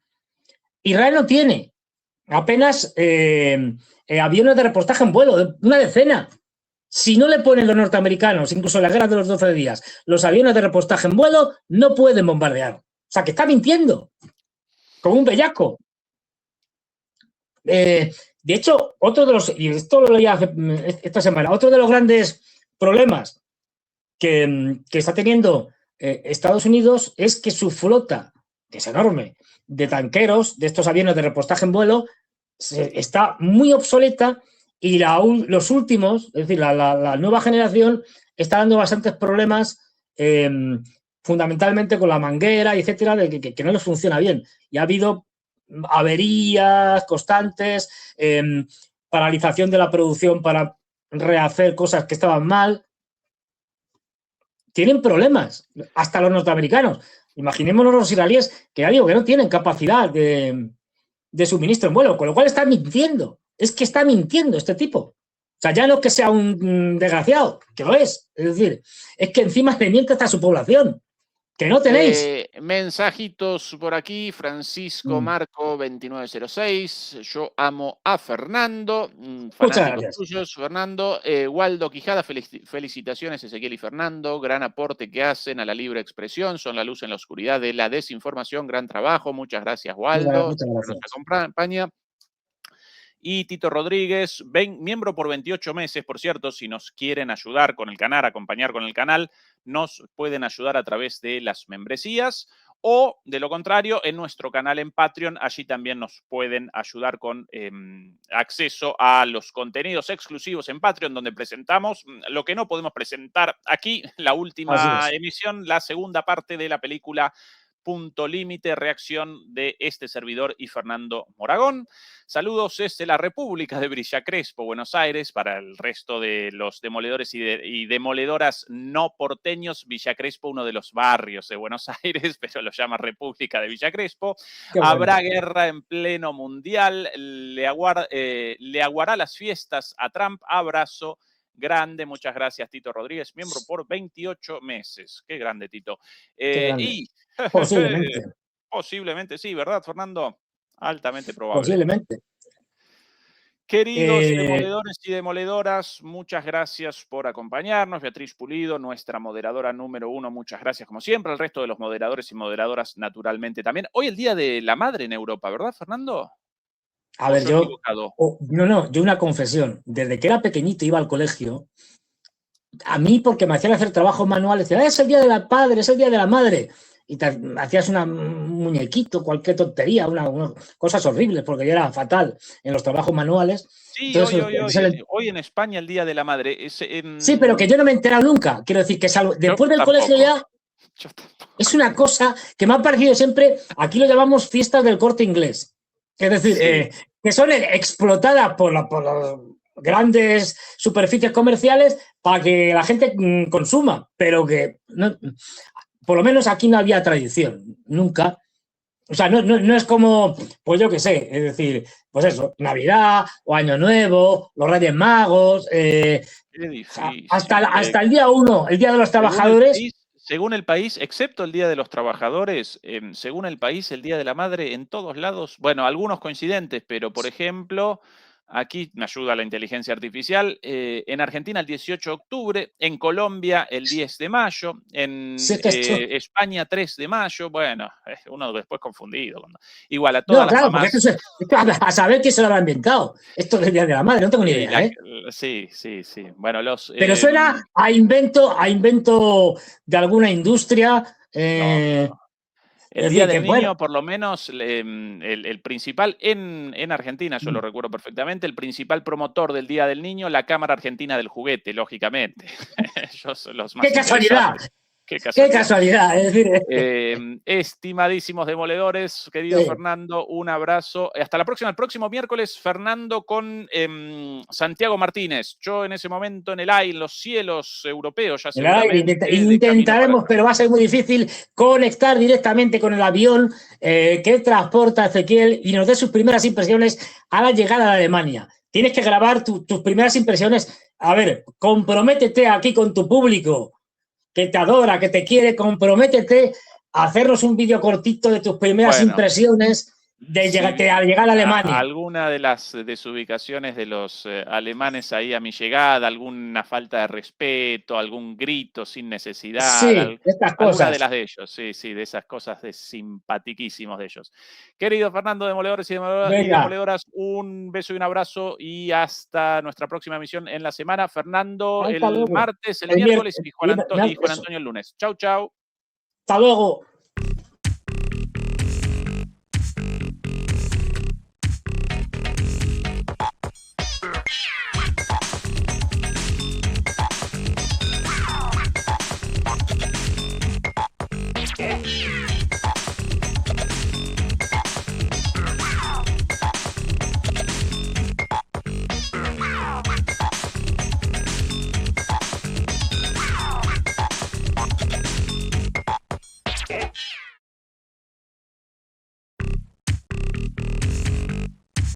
Israel no tiene apenas aviones de repostaje en vuelo, una decena. Si no le ponen los norteamericanos, incluso en la guerra de los 12 días, los aviones de repostaje en vuelo, no pueden bombardear. O sea, que está mintiendo, como un bellaco. De hecho, otro de los, y esto lo leí esta semana, otro de los grandes problemas que está teniendo Estados Unidos es que su flota, que es enorme, de tanqueros, de estos aviones de repostaje en vuelo, está muy obsoleta y los últimos, es decir, la nueva generación está dando bastantes problemas, fundamentalmente con la manguera, etcétera, de que no les funciona bien. Y ha habido averías constantes, paralización de la producción para rehacer cosas que estaban mal. Tienen problemas, hasta los norteamericanos. Imaginémonos los israelíes, que ya digo que no tienen capacidad de suministro en vuelo, con lo cual está mintiendo. Es que está mintiendo este tipo. O sea, ya no es que sea un desgraciado, que lo es. Es decir, es que encima le miente hasta su población. Que no tenéis. Mensajitos por aquí. Francisco Marco 2906. Yo amo a Fernando. Fanáticos tuyos, Fernando. Waldo Quijada, felicitaciones Ezequiel y Fernando. Gran aporte que hacen a la libre expresión. Son la luz en la oscuridad de la desinformación. Gran trabajo. Muchas gracias, Waldo. Muchas gracias. Nos acompaña. Y Tito Rodríguez, miembro por 28 meses, por cierto, si nos quieren ayudar con el canal, acompañar con el canal, nos pueden ayudar a través de las membresías o, de lo contrario, en nuestro canal en Patreon, allí también nos pueden ayudar con acceso a los contenidos exclusivos en Patreon, donde presentamos lo que no podemos presentar aquí, la última emisión, la segunda parte de la película Punto Límite, reacción de este servidor y Fernando Moragón. Saludos desde la República de Villa Crespo, Buenos Aires, para el resto de los demoledores y demoledoras no porteños. Villa Crespo, uno de los barrios de Buenos Aires, pero lo llama República de Villa Crespo. Habrá guerra en pleno mundial, le aguará las fiestas a Trump. Abrazo grande, muchas gracias, Tito Rodríguez, miembro por 28 meses. Qué grande, Tito. Qué grande. Y posiblemente. Posiblemente sí, ¿verdad, Fernando? Altamente probable. Posiblemente. Queridos demoledores y demoledoras, muchas gracias por acompañarnos. Beatriz Pulido, nuestra moderadora número 1, muchas gracias como siempre. Al resto de los moderadores y moderadoras, naturalmente también. Hoy el Día de la Madre en Europa, ¿verdad, Fernando? A ver, yo una confesión. Desde que era pequeñito iba al colegio a mí, porque me hacían hacer trabajos manuales, decían, es el día de la padre, es el día de la madre. Y hacías un muñequito, cualquier tontería, cosas horribles, porque yo era fatal en los trabajos manuales. Sí, Entonces, hoy en España el Día de la Madre. Sí, pero que yo no me he enterado nunca. Quiero decir que después del colegio ya es una cosa que me ha parecido siempre, aquí lo llamamos fiestas del Corte Inglés. Es decir, sí, que son explotadas por las grandes superficies comerciales para que la gente consuma, pero que no, por lo menos aquí no había tradición, nunca. O sea, no es como, pues yo qué sé, es decir, pues eso, Navidad o Año Nuevo, los Reyes Magos, hasta el día 1, el Día de los Trabajadores. Según el país, excepto el Día de los Trabajadores, según el país, el Día de la Madre en todos lados, bueno, algunos coincidentes, pero por ejemplo, aquí me ayuda la inteligencia artificial, en Argentina el 18 de octubre, en Colombia el 10 de mayo, en España 3 de mayo, bueno, uno después confundido. Igual a todas las mamás... Porque a saber quién se lo habrá inventado, esto del Día de la Madre, no tengo ni idea, Sí. Bueno, pero suena a invento de alguna industria. No. El Día del Niño, por lo menos, el principal, en Argentina, yo lo recuerdo perfectamente, el principal promotor del Día del Niño, la Cámara Argentina del Juguete, lógicamente. Ellos los más ¡Qué casualidad! ¡Qué casualidad! Es decir, estimadísimos demoledores, querido Fernando, un abrazo. Hasta la próxima. El próximo miércoles, Fernando con Santiago Martínez. Yo en ese momento en el aire, en los cielos europeos, ya seguramente. Intentaremos, pero va a ser muy difícil conectar directamente con el avión que transporta a Ezequiel y nos dé sus primeras impresiones a la llegada a Alemania. Tienes que grabar tus primeras impresiones. A ver, comprométete aquí con tu público, que te adora, que te quiere, comprométete a hacernos un vídeo cortito de tus primeras impresiones de al llegar a Alemania. Alguna de las desubicaciones de los alemanes ahí a mi llegada, alguna falta de respeto, algún grito sin necesidad. Sí, estas cosas. Alguna de las de ellos, sí, de esas cosas de simpatiquísimos de ellos. Querido Fernando, demoledores y demoledoras, un beso y un abrazo y hasta nuestra próxima emisión en la semana. Fernando el martes, el miércoles y Juan Antonio el lunes. Chau, chau. Hasta luego. Yeah.